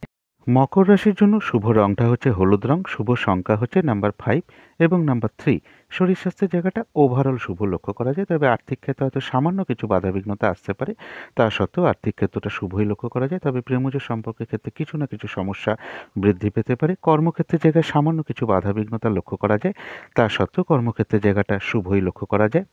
মকর রাশির জন্য শুভ রংটা হচ্ছে হলুদ রং, শুভ সংখ্যা হচ্ছে নাম্বার 5 এবং নাম্বার 3। শরীর স্বাস্থ্যের জায়গাটা ওভারঅল শুভ লক্ষ্য করা যায়। তবে আর্থিক ক্ষেত্রে হয়তো সামান্য কিছু বাধাবিঘ্নতা আসতে পারে। তা সত্ত্বেও আর্থিক ক্ষেত্রটা শুভই লক্ষ্য করা যায়। তবে প্রেমজ সম্পর্কের ক্ষেত্রে কিছু না কিছু সমস্যা বৃদ্ধি পেতে পারে। কর্মক্ষেত্রের জায়গায় সামান্য কিছু বাধাবিঘ্নতা লক্ষ্য করা যায়। তা সত্ত্বেও কর্মক্ষেত্রের জায়গাটা শুভই লক্ষ্য করা যায়।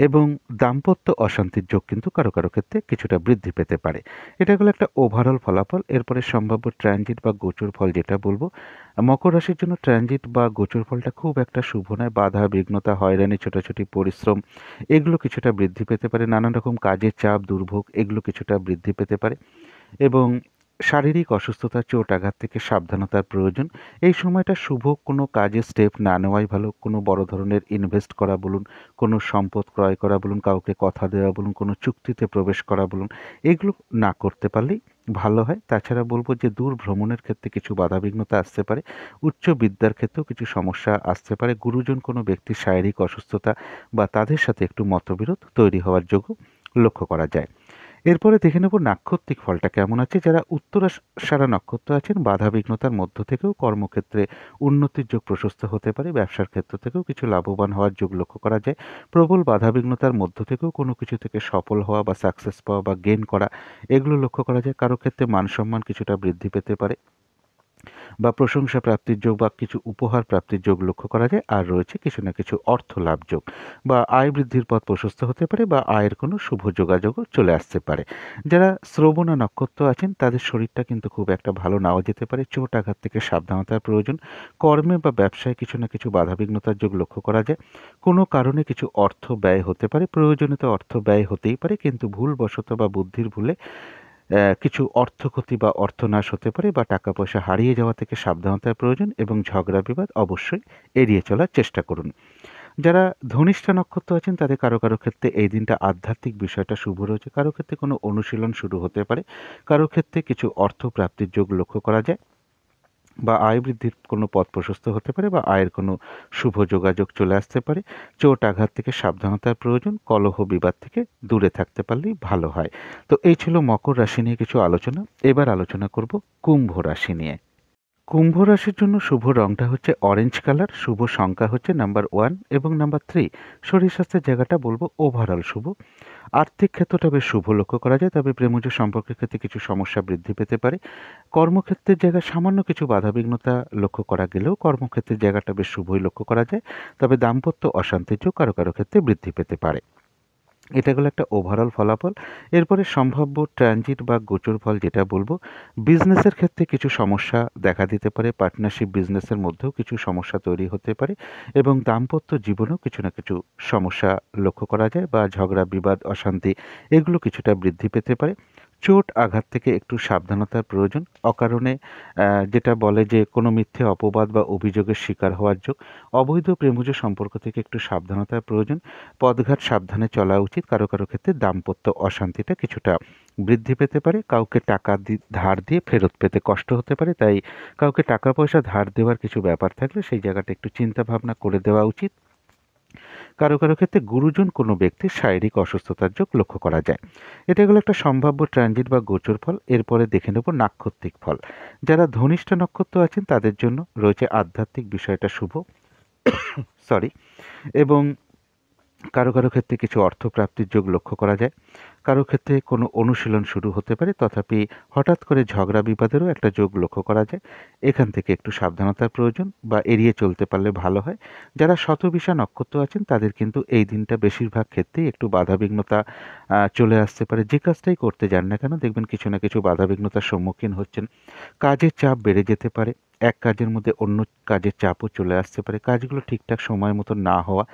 এবং দাম্পত্য অশান্তির যোগ কিন্তু কারো কারো ক্ষেত্রে কিছুটা বৃদ্ধি পেতে পারে। এটা হলো একটা ওভারঅল ফলাফল। এরপরে সম্ভাব্য ট্রানজিট বা গোচর ফল যেটা বলবো, মকর রাশির জন্য ট্রানজিট বা গোচর ফলটা খুব একটা শুভ নয়। বাধা বিঘ্নতা, হয়রানি, ছোটাছুটি পরিশ্রম এগুলো কিছুটা বৃদ্ধি পেতে পারে। নানান রকম কাজের চাপ, দুর্ভোগ এগুলো কিছুটা বৃদ্ধি পেতে পারে এবং শারীরিক অসুস্থতা, চোট আঘাত থেকে সাবধানতার প্রয়োজন। এই সময়টা শুভ কোনো কাজে স্টেপ না নেওয়াই ভালো। কোনো বড় ধরনের ইনভেস্ট করা বলুন, কোনো সম্পদ ক্রয় করা বলুন, কাউকে কথা দেওয়া বলুন, কোনো চুক্তিতে প্রবেশ করা বলুন, এগুলো না করতে পারলেই ভালো হয়। তাছাড়া বলবো যে দূর ভ্রমণের ক্ষেত্রে কিছু বাধাবিঘ্নতা আসতে পারে। উচ্চ বিদ্যার ক্ষেত্রেও কিছু সমস্যা আসতে পারে। গুরুজন কোনো ব্যক্তির শারীরিক অসুস্থতা বা তাদের সাথে একটু মতবিরোধ তৈরি হওয়ার যোগও লক্ষ্য করা যায়। এরপরে দেখে নেব নাক্ষত্রিক ফলটা কেমন আছে। যারা উত্তরাষাঢ়া নক্ষত্র আছেন বাধাবিঘ্নতার মধ্য থেকেও কর্মক্ষেত্রে উন্নতির যোগ প্রশস্ত হতে পারে। ব্যবসার ক্ষেত্র থেকেও কিছু লাভবান হওয়ার যোগ লক্ষ্য করা যায়। প্রবল বাধাবিঘ্নতার মধ্য থেকেও কোনো কিছু থেকে সফল হওয়া বা সাকসেস পাওয়া বা গেইন করা এগুলো লক্ষ্য করা যায়। কারো ক্ষেত্রে মান সম্মান কিছুটা বৃদ্ধি পেতে পারে বা প্রশংসা প্রাপ্তির যোগ বা কিছু উপহার প্রাপ্তির যোগ লক্ষ্য করা যায়। আর রয়েছে কিছু না কিছু অর্থ লাভ যোগ বা আয় বৃদ্ধির পথ প্রশস্ত হতে পারে বা আয়ের কোনো শুভ যোগাযোগও চলে আসতে পারে। যারা শ্রবণা নক্ষত্র আছেন তাদের শরীরটা কিন্তু খুব একটা ভালো নাও যেতে পারে। চোট আঘাত থেকে সাবধানতার প্রয়োজন। কর্মে বা ব্যবসায় কিছু না কিছু বাধাবিঘ্নতার যোগ লক্ষ্য করা যায়। কোনো কারণে কিছু অর্থ ব্যয় হতে পারে। প্রয়োজনীয় অর্থ ব্যয় হতেই পারে, কিন্তু ভুলবশত বা বুদ্ধির ভুলে কিছু অর্থক্ষতি বা অর্থনাশ হতে পারে বা টাকা পয়সা হারিয়ে যাওয়া থেকে সাবধানতার প্রয়োজন এবং ঝগড়া বিবাদ অবশ্যই এড়িয়ে চলার চেষ্টা করুন। যারা ধনিষ্ঠা নক্ষত্র আছেন তাদের কারো কারো ক্ষেত্রে এই দিনটা আধ্যাত্মিক বিষয়টা শুভ রয়েছে। কারো ক্ষেত্রে কোনো অনুশীলন শুরু হতে পারে। কারো ক্ষেত্রে কিছু অর্থ প্রাপ্তির যোগ লক্ষ্য করা যায় বা আয় বৃদ্ধির কোনো পথ প্রশস্ত হতে পারে বা আয়ের কোনো শুভ যোগাযোগ চলে আসতে পারে। চোট আঘাত থেকে সাবধানতার প্রয়োজন। কলহ বিবাদ থেকে দূরে থাকতে পারলেই ভালো হয়। তো এই ছিল মকর রাশি নিয়ে কিছু আলোচনা। এবার আলোচনা করব কুম্ভ রাশি নিয়ে। কুম্ভ রাশির জন্য শুভ রংটা হচ্ছে অরেঞ্জ কালার, শুভ সংখ্যা হচ্ছে নাম্বার 1 এবং নাম্বার 3। শরীর স্বাস্থ্যের জায়গাটা বলবো ওভারঅল শুভ। আর্থিক ক্ষেত্রটা বেশ শুভ লক্ষ্য করা যায়। তবে প্রেমজ সম্পর্কের ক্ষেত্রে কিছু সমস্যা বৃদ্ধি পেতে পারে। কর্মক্ষেত্রের জায়গায় সামান্য কিছু বাধাবিঘ্নতা লক্ষ্য করা গেলেও কর্মক্ষেত্রের জায়গাটা বেশ শুভই লক্ষ্য করা যায়। তবে দাম্পত্য অশান্তির যোগ কারো কারো ক্ষেত্রে বৃদ্ধি পেতে পারে। এটা গেল একটা ওভারঅল ফলাফল। এরপরে সম্ভাব্য ট্রানজিট বা গোচর ফল যেটা বলবো, বিজনেসের ক্ষেত্রে কিছু সমস্যা দেখা দিতে পারে। পার্টনারশিপ বিজনেসের মধ্যেও কিছু সমস্যা তৈরি হতে পারে এবং দাম্পত্য জীবনেও কিছু না কিছু সমস্যা লক্ষ্য করা যায় বা ঝগড়া বিবাদ অশান্তি এগুলো কিছুটা বৃদ্ধি পেতে পারে। চোট আঘাত থেকে একটু সাবধানতার প্রয়োজন। অকারণে যেটা বলে যে কোনো মিথ্যে অপবাদ বা অভিযোগের শিকার হওয়ার যোগ। অবৈধ প্রেমজ সম্পর্ক থেকে একটু সাবধানতার প্রয়োজন। পথঘাট সাবধানে চলা উচিত। কারো কারো ক্ষেত্রে দাম্পত্য অশান্তিটা কিছুটা বৃদ্ধি পেতে পারে। কাউকে টাকা ধার দিয়ে ফেরত পেতে কষ্ট হতে পারে। তাই কাউকে টাকা পয়সা ধার দেওয়ার কিছু ব্যাপার থাকলে সেই জায়গাটা একটু চিন্তা ভাবনা করে দেওয়া উচিত। কারো কারো ক্ষেত্রে গুরুজন কোনো ব্যক্তির শারীরিক অসুস্থতার যোগ লক্ষ্য করা যায়। এটা হলো একটা সম্ভাব্য ট্রানজিট বা গোচর ফল। এরপরে দেখে নেব নাক্ষত্রিক ফল। যারা ধনিষ্ঠা নক্ষত্র আছেন তাদের জন্য রয়েছে আধ্যাত্মিক বিষয়টা শুভ, সরি, এবং কারো কারো ক্ষেত্রে কিছু অর্থপ্রাপ্তির যোগ লক্ষ্য করা যায়। কারো ক্ষেত্রে কোনো অনুশীলন শুরু হতে পারে, তথাপি হঠাৎ করে ঝগড়া বিবাদেরও একটা যোগ লক্ষ্য করা যায়। এখান থেকে একটু সাবধানতার প্রয়োজন বা এড়িয়ে চলতে পারলে ভালো হয়। যারা শতবিষা নক্ষত্র আছেন তাদের কিন্তু এই দিনটা বেশিরভাগ ক্ষেত্রেই একটু বাধাবিঘ্নতা চলে আসতে পারে। যে কাজটাই করতে যান না কেন দেখবেন কিছু না কিছু বাধাবিঘ্নতার সম্মুখীন হচ্ছেন। কাজের চাপ বেড়ে যেতে পারে। এক কাজের মধ্যে অন্য কাজের চাপও চলে আসতে পারে। কাজগুলো ঠিকঠাক সময় মতো না হওয়া,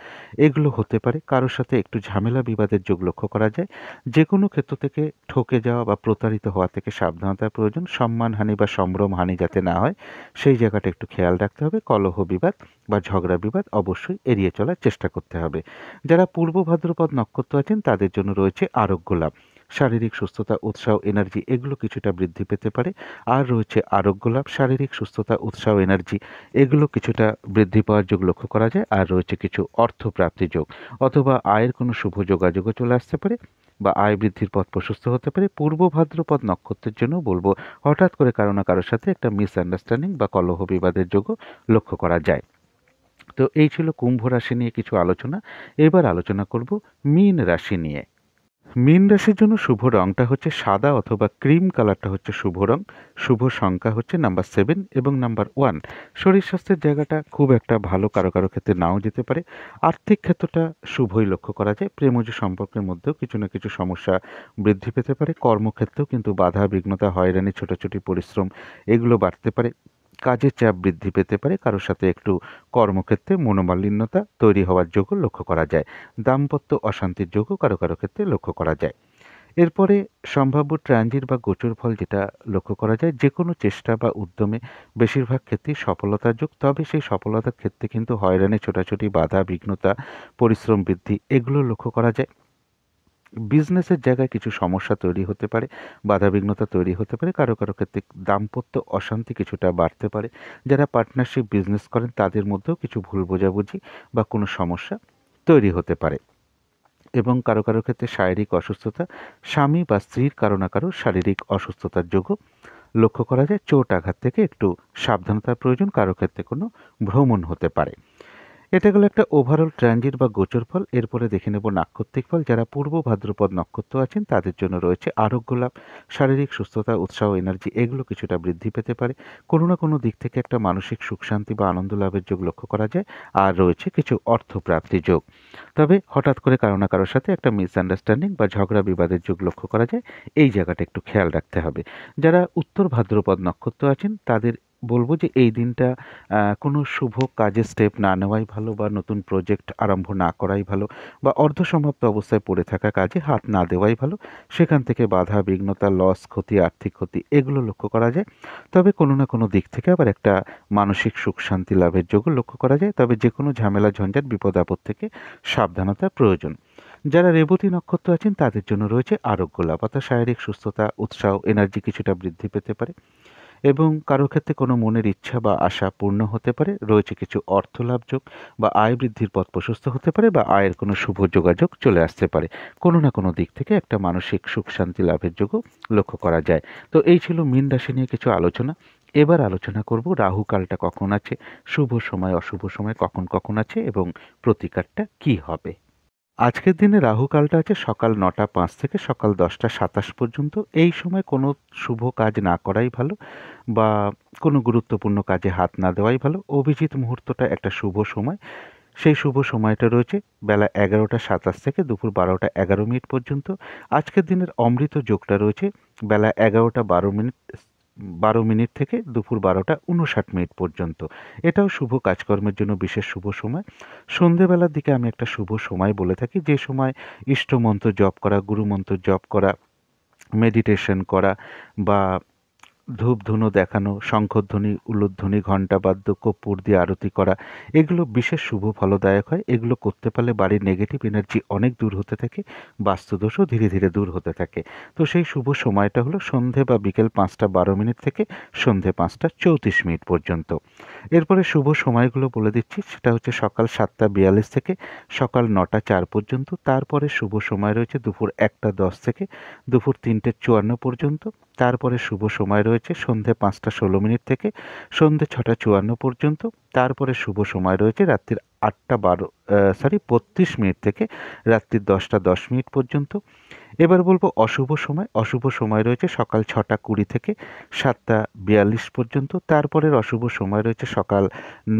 এগুলো হতে পারে। কারো সাথে একটু ঝামেলা বিবাদের যোগ লক্ষ্য করা যায়। যেকোনো ক্ষেত্র থেকে ঠকে যাওয়া বা প্রতারিত হওয়া থেকে সাবধানতার প্রয়োজন। সম্মানহানি বা সম্ভ্রমহানি যাতে না হয় সেই জায়গাটা একটু খেয়াল রাখতে হবে। কলহ বিবাদ বা ঝগড়া বিবাদ অবশ্যই এড়িয়ে চলার চেষ্টা করতে হবে। যারা পূর্ব ভাদ্রপদ নক্ষত্র আছেন তাদের জন্য রয়েছে আরোগ্য লাভ। শারীরিক সুস্থতা, উৎসাহ, এনার্জি এগুলো কিছুটা বৃদ্ধি পেতে পারে। আর রয়েছে আরোগ্য লাভ, শারীরিক সুস্থতা, উৎসাহ, এনার্জি এগুলো কিছুটা বৃদ্ধি পাওয়ার যোগ লক্ষ্য করা যায়। আর রয়েছে কিছু অর্থপ্রাপ্তি যোগ, অথবা আয়ের কোনো শুভ যোগাযোগও চলে আসতে পারে বা আয় বৃদ্ধির পথ প্রশস্ত হতে পারে। পূর্ব ভাদ্রপদ নক্ষত্রের জন্য বলবো হঠাৎ করে কারো না কারোর সাথে একটা মিসআন্ডারস্ট্যান্ডিং বা কলহ বিবাদের যোগও লক্ষ্য করা যায়। তো এই ছিল কুম্ভ রাশি নিয়ে কিছু আলোচনা। এবার আলোচনা করব মীন রাশি নিয়ে। মীন রাশির জন্য শুভ রংটা হচ্ছে সাদা অথবা ক্রিম কালারটা হচ্ছে শুভ রং। শুভ সংখ্যা হচ্ছে নাম্বার 7 এবং নাম্বার 1। শরীর স্বাস্থ্যের জায়গাটা খুব একটা ভালো, কারো কারো ক্ষেত্রে নাও যেতে পারে। আর্থিক ক্ষেত্রটা শুভই লক্ষ্য করা যায়। প্রেমজ সম্পর্কের মধ্যেও কিছু না কিছু সমস্যা বৃদ্ধি পেতে পারে। কর্মক্ষেত্রেও কিন্তু বাধা বিঘ্নতা, হয়রানি, ছোটাছুটি পরিশ্রম এগুলো বাড়তে পারে। কাজের চাপ বৃদ্ধি পেতে পারে। কারোর সাথে একটু কর্মক্ষেত্রে মনোমালিন্যতা তৈরি হওয়ার যোগও লক্ষ্য করা যায়। দাম্পত্য অশান্তির যোগও কারো কারো ক্ষেত্রে লক্ষ্য করা যায়। এরপরে সম্ভাব্য ট্রানজিট বা গোচর ফল যেটা লক্ষ্য করা যায়, যে কোনো চেষ্টা বা উদ্যমে বেশিরভাগ ক্ষেত্রেই সফলতার যোগ। তবে সেই সফলতার ক্ষেত্রে কিন্তু হয়রানি, ছোটাছুটি, বাধা বিঘ্নতা, পরিশ্রম বৃদ্ধি এগুলো লক্ষ্য করা যায়। বিজনেসের জায়গায় কিছু সমস্যা তৈরি হতে পারে, বাধাবিঘ্নতা তৈরি হতে পারে। কারো কারো ক্ষেত্রে দাম্পত্য অশান্তি কিছুটা বাড়তে পারে। যারা পার্টনারশিপ বিজনেস করেন তাদের মধ্যেও কিছু ভুল বোঝাবুঝি বা কোনো সমস্যা তৈরি হতে পারে। এবং কারো কারো ক্ষেত্রে শারীরিক অসুস্থতা, স্বামী বা স্ত্রীর কারো না কারো শারীরিক অসুস্থতার যোগও লক্ষ্য করা যায়। চোট আঘাত থেকে একটু সাবধানতার প্রয়োজন। কারো ক্ষেত্রে কোনো ভ্রমণ হতে পারে। এটা গেল একটা ওভারঅল ট্রানজিট বা গোচর ফল। এরপরে দেখে নেব নাক্ষত্রিক ফল। যারা পূর্ব ভাদ্রপদ নক্ষত্র আছেন তাদের জন্য রয়েছে আরোগ্য লাভ, শারীরিক সুস্থতা, উৎসাহ, এনার্জি এগুলো কিছুটা বৃদ্ধি পেতে পারে। কোনো না কোনো দিক থেকে একটা মানসিক সুখ শান্তি বা আনন্দ লাভের যোগ লক্ষ্য করা যায়। আর রয়েছে কিছু অর্থপ্রাপ্তি যোগ। তবে হঠাৎ করে কারো না কারোর সাথে একটা মিসআন্ডারস্ট্যান্ডিং বা ঝগড়া বিবাদের যোগ লক্ষ্য করা যায়। এই জায়গাটা একটু খেয়াল রাখতে হবে। যারা উত্তর ভাদ্রপদ নক্ষত্র আছেন তাদের বলবো যে এই দিনটা কোনো শুভ কাজে স্টেপ না নেওয়াই ভালো, বা নতুন প্রজেক্ট আরম্ভ না করাই ভালো, বা অর্ধসমাপ্ত অবস্থায় পড়ে থাকা কাজে হাত না দেওয়াই ভালো। সেখান থেকে বাধা বিঘ্নতা, লস, ক্ষতি, আর্থিক ক্ষতি এগুলো লক্ষ্য করা যায়। তবে কোনো না কোনো দিক থেকে আবার একটা মানসিক সুখ শান্তি লাভের যোগও লক্ষ্য করা যায়। তবে যে কোনো ঝামেলা, ঝঞ্ঝাট, বিপদ আপদ থেকে সাবধানতা প্রয়োজন। যারা রেবতী নক্ষত্র আছেন তাদের জন্য রয়েছে আরোগ্য লাভ, অর্থাৎ শারীরিক সুস্থতা, উৎসাহ, এনার্জি কিছুটা বৃদ্ধি পেতে পারে এবং কারো ক্ষেত্রে কোনো মনের ইচ্ছা বা আশা পূর্ণ হতে পারে। রয়েছে কিছু অর্থ লাভ যোগ বা আয় বৃদ্ধির পথ প্রশস্ত হতে পারে, বা আয়ের কোনো শুভ যোগাযোগ চলে আসতে পারে। কোনো না কোনো দিক থেকে একটা মানসিক সুখ শান্তি লাভের যোগও লক্ষ্য করা যায়। তো এই ছিল মীন রাশি নিয়ে কিছু আলোচনা। এবার আলোচনা করব রাহু কালটা কখন আছে, শুভ সময় অশুভ সময় কখন কখন আছে এবং প্রতিকারটা কি হবে। আজকের দিনে রাহু কালটা আছে সকাল 9টা 5 থেকে সকাল 10টা 27 পর্যন্ত। এই সময় কোনো শুভ কাজ না করাই ভালো, বা কোনো গুরুত্বপূর্ণ কাজে হাত না দেওয়াই ভালো। অভিজিৎ মুহূর্তটা একটা শুভ সময়। সেই শুভ সময়টা রয়েছে বেলা 11টা 27 থেকে দুপুর 12টা 11 মিনিট পর্যন্ত। আজকের দিনের অমৃত যোগটা রয়েছে বেলা 11টা 12 মিনিট থেকে দুপুর 12টা 59 মিনিট পর্যন্ত। এটাও শুভ কাজকর্মের জন্য বিশেষ শুভ সময়। সন্ধেবেলার দিকে আমি একটা শুভ সময় বলে থাকি, যে সময় ইষ্টমন্ত্র জপ করা, গুরুমন্ত্র জপ করা, মেডিটেশন করা, বা ধূপ ধুনো দেখানো, শঙ্খধ্বনি, উলুধ্বনি, ঘণ্টাবাদ্য, কর্পূর দিয়ে আরতি করা এগুলো বিশেষ শুভ ফলদায়ক হয়। এগুলো করতে পারলে বাড়ির নেগেটিভ এনার্জি অনেক দূর হতে থাকে, বাস্তুদোষও ধীরে ধীরে দূর হতে থাকে। তো সেই শুভ সময়টা হলো সন্ধে বা বিকেল 5টা 12 মিনিট থেকে সন্ধে 5টা 34 মিনিট পর্যন্ত। এরপরে শুভ সময়গুলো বলে দিচ্ছি, সেটা হচ্ছে সকাল 7টা 42 থেকে সকাল 9টা 4 পর্যন্ত। তারপরে শুভ সময় রয়েছে দুপুর 1টা 10 থেকে দুপুর 3টে 54 পর্যন্ত। তারপরে শুভ সময় রয়েছে সন্ধে 5টা 16 মিনিট থেকে সন্ধে 6টা 54 পর্যন্ত। তারপরে শুভ সময় রয়েছে রাত্রির 8:32 থেকে রাত্রি 10:10 পর্যন্ত। এবার বলবো অশুভ সময়। অশুভ সময় রয়েছে সকাল 6:20 থেকে 7:42 পর্যন্ত। তারপরের অশুভ সময় রয়েছে সকাল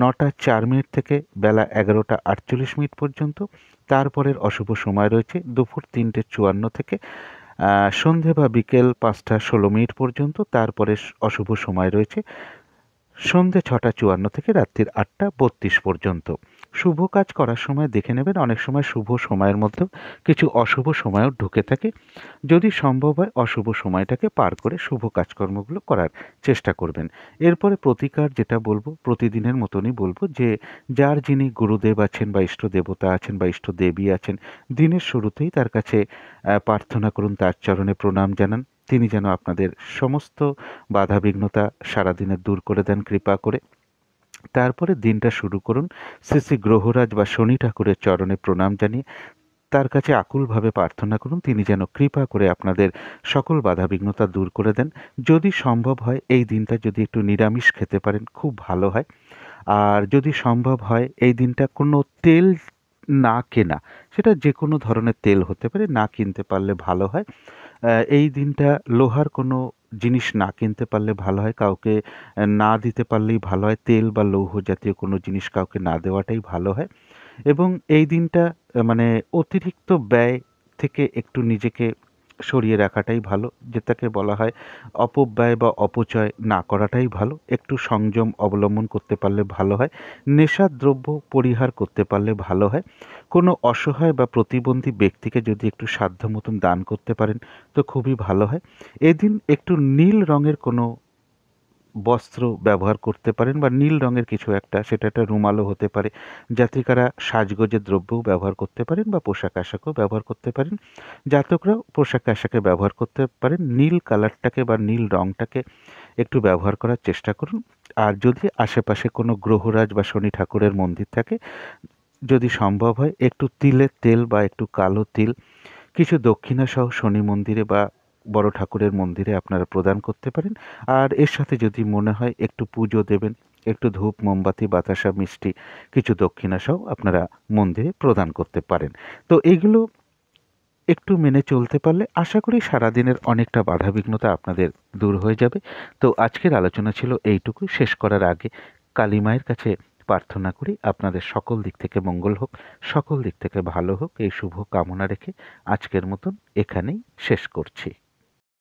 9:04 থেকে বেলা 11:48 পর্যন্ত। তারপরের অশুভ সময় রয়েছে দুপুর 3:54 থেকে সন্ধে বা বিকেল 5:16 পর্যন্ত। তারপরে অশুভ সময় রয়েছে সন্ধে 6:54 থেকে রাত্রির 8:32 পর্যন্ত। শুভ কাজ করার সময় দেখে নেবেন, অনেক সময় শুভ সময়ের মধ্যেও কিছু অশুভ সময়ও ঢুকে থাকে। যদি সম্ভব হয় অশুভ সময়টাকে পার করে শুভ কাজকর্মগুলো করার চেষ্টা করবেন। এরপরে প্রতিকার যেটা বলবো, প্রতিদিনের মতনই বলবো যে যার যিনি গুরুদেব আছেন বা ইষ্ট দেবতা আছেন বা ইষ্ট দেবী আছেন, দিনের শুরুতেই তার কাছে প্রার্থনা করুন, তার চরণে প্রণাম জানান। তিনি যেন আপনাদের সমস্ত বাধাবিঘ্নতা সারাদিনের দূর করে দেন কৃপা করে। তারপরে দিনটা শুরু করুন শ্রী শ্রী গ্রহরাজ বা শনি ঠাকুরের চরণে প্রণাম জানিয়ে তার কাছে আকুলভাবে প্রার্থনা করুন তিনি যেন কৃপা করে আপনাদের সকল বাধাবিঘ্নতা দূর করে দেন। যদি সম্ভব হয় এই দিনটা যদি একটু নিরামিষ খেতে পারেন খুব ভালো হয়। আর যদি সম্ভব হয় এই দিনটা কোনো তেল না কেনা, সেটা যে কোনো ধরনের তেল হতে পারে, না কিনতে পারলে ভালো হয়। এই দিনটা লোহার কোনো জিনিস না কিনতে পারলে ভালো হয়, কাউকে না দিতে পারলেই ভালো হয়। তেল বা লৌহ জাতীয় কোনো জিনিস কাউকে না দেওয়াটাই ভালো হয়। এবং এই দিনটা মানে অতিরিক্ত ব্যয় থেকে একটু নিজেকে সরিয়ে রাখাটাই ভালো, যেটাকে বলা হয় অপব্যয় বা অপচয় না করাটাই ভালো। একটু সংযম অবলম্বন করতে পারলে ভালো হয়। নেশার দ্রব্য পরিহার করতে পারলে ভালো হয়। কোনো অসহায় বা প্রতিবন্ধী ব্যক্তিকে যদি একটু সাধ্য মতন দান করতে পারেন তো খুবই ভালো হয়। এদিন একটু নীল রঙের কোনো বস্ত্র ব্যবহার করতে পারেন বা নীল রঙের কিছু একটা, সেটা একটা রুমালও হতে পারে। জাতিকারা সাজগোজের দ্রব্যও ব্যবহার করতে পারেন বা পোশাক আশাকও ব্যবহার করতে পারেন। জাতকরাও পোশাক আশাকে ব্যবহার করতে পারেন। নীল কালারটাকে বা নীল রঙটাকে একটু ব্যবহার করার চেষ্টা করুন। আর যদি আশেপাশে কোনো গ্রহরাজ বা শনি ঠাকুরের মন্দির থাকে, যদি সম্ভব হয় একটু তিলের তেল বা একটু কালো তিল কিছু দক্ষিণা সহ শনি মন্দিরে বা বড় ঠাকুরের মন্দিরে আপনারা প্রদান করতে পারেন। আর এর সাথে যদি মনে হয় একটু পুজো দেবেন, একটু ধূপ মোমবাতি বাতাসা মিষ্টি কিছু দক্ষিণা সহ আপনারা মন্দিরে প্রদান করতে পারেন। তো এইগুলো একটু মেনে চলতে পারলে আশা করি সারাদিনের অনেকটা বাধাবিঘ্নতা আপনাদের দূর হয়ে যাবে। তো আজকের আলোচনা ছিল এইটুকুই। শেষ করার আগে কালী মায়ের কাছে প্রার্থনা করি আপনাদের সকল দিক থেকে মঙ্গল হোক, সকল দিক থেকে ভালো হোক, এই শুভ কামনা রেখে আজকের মতন এখানেই শেষ করছি।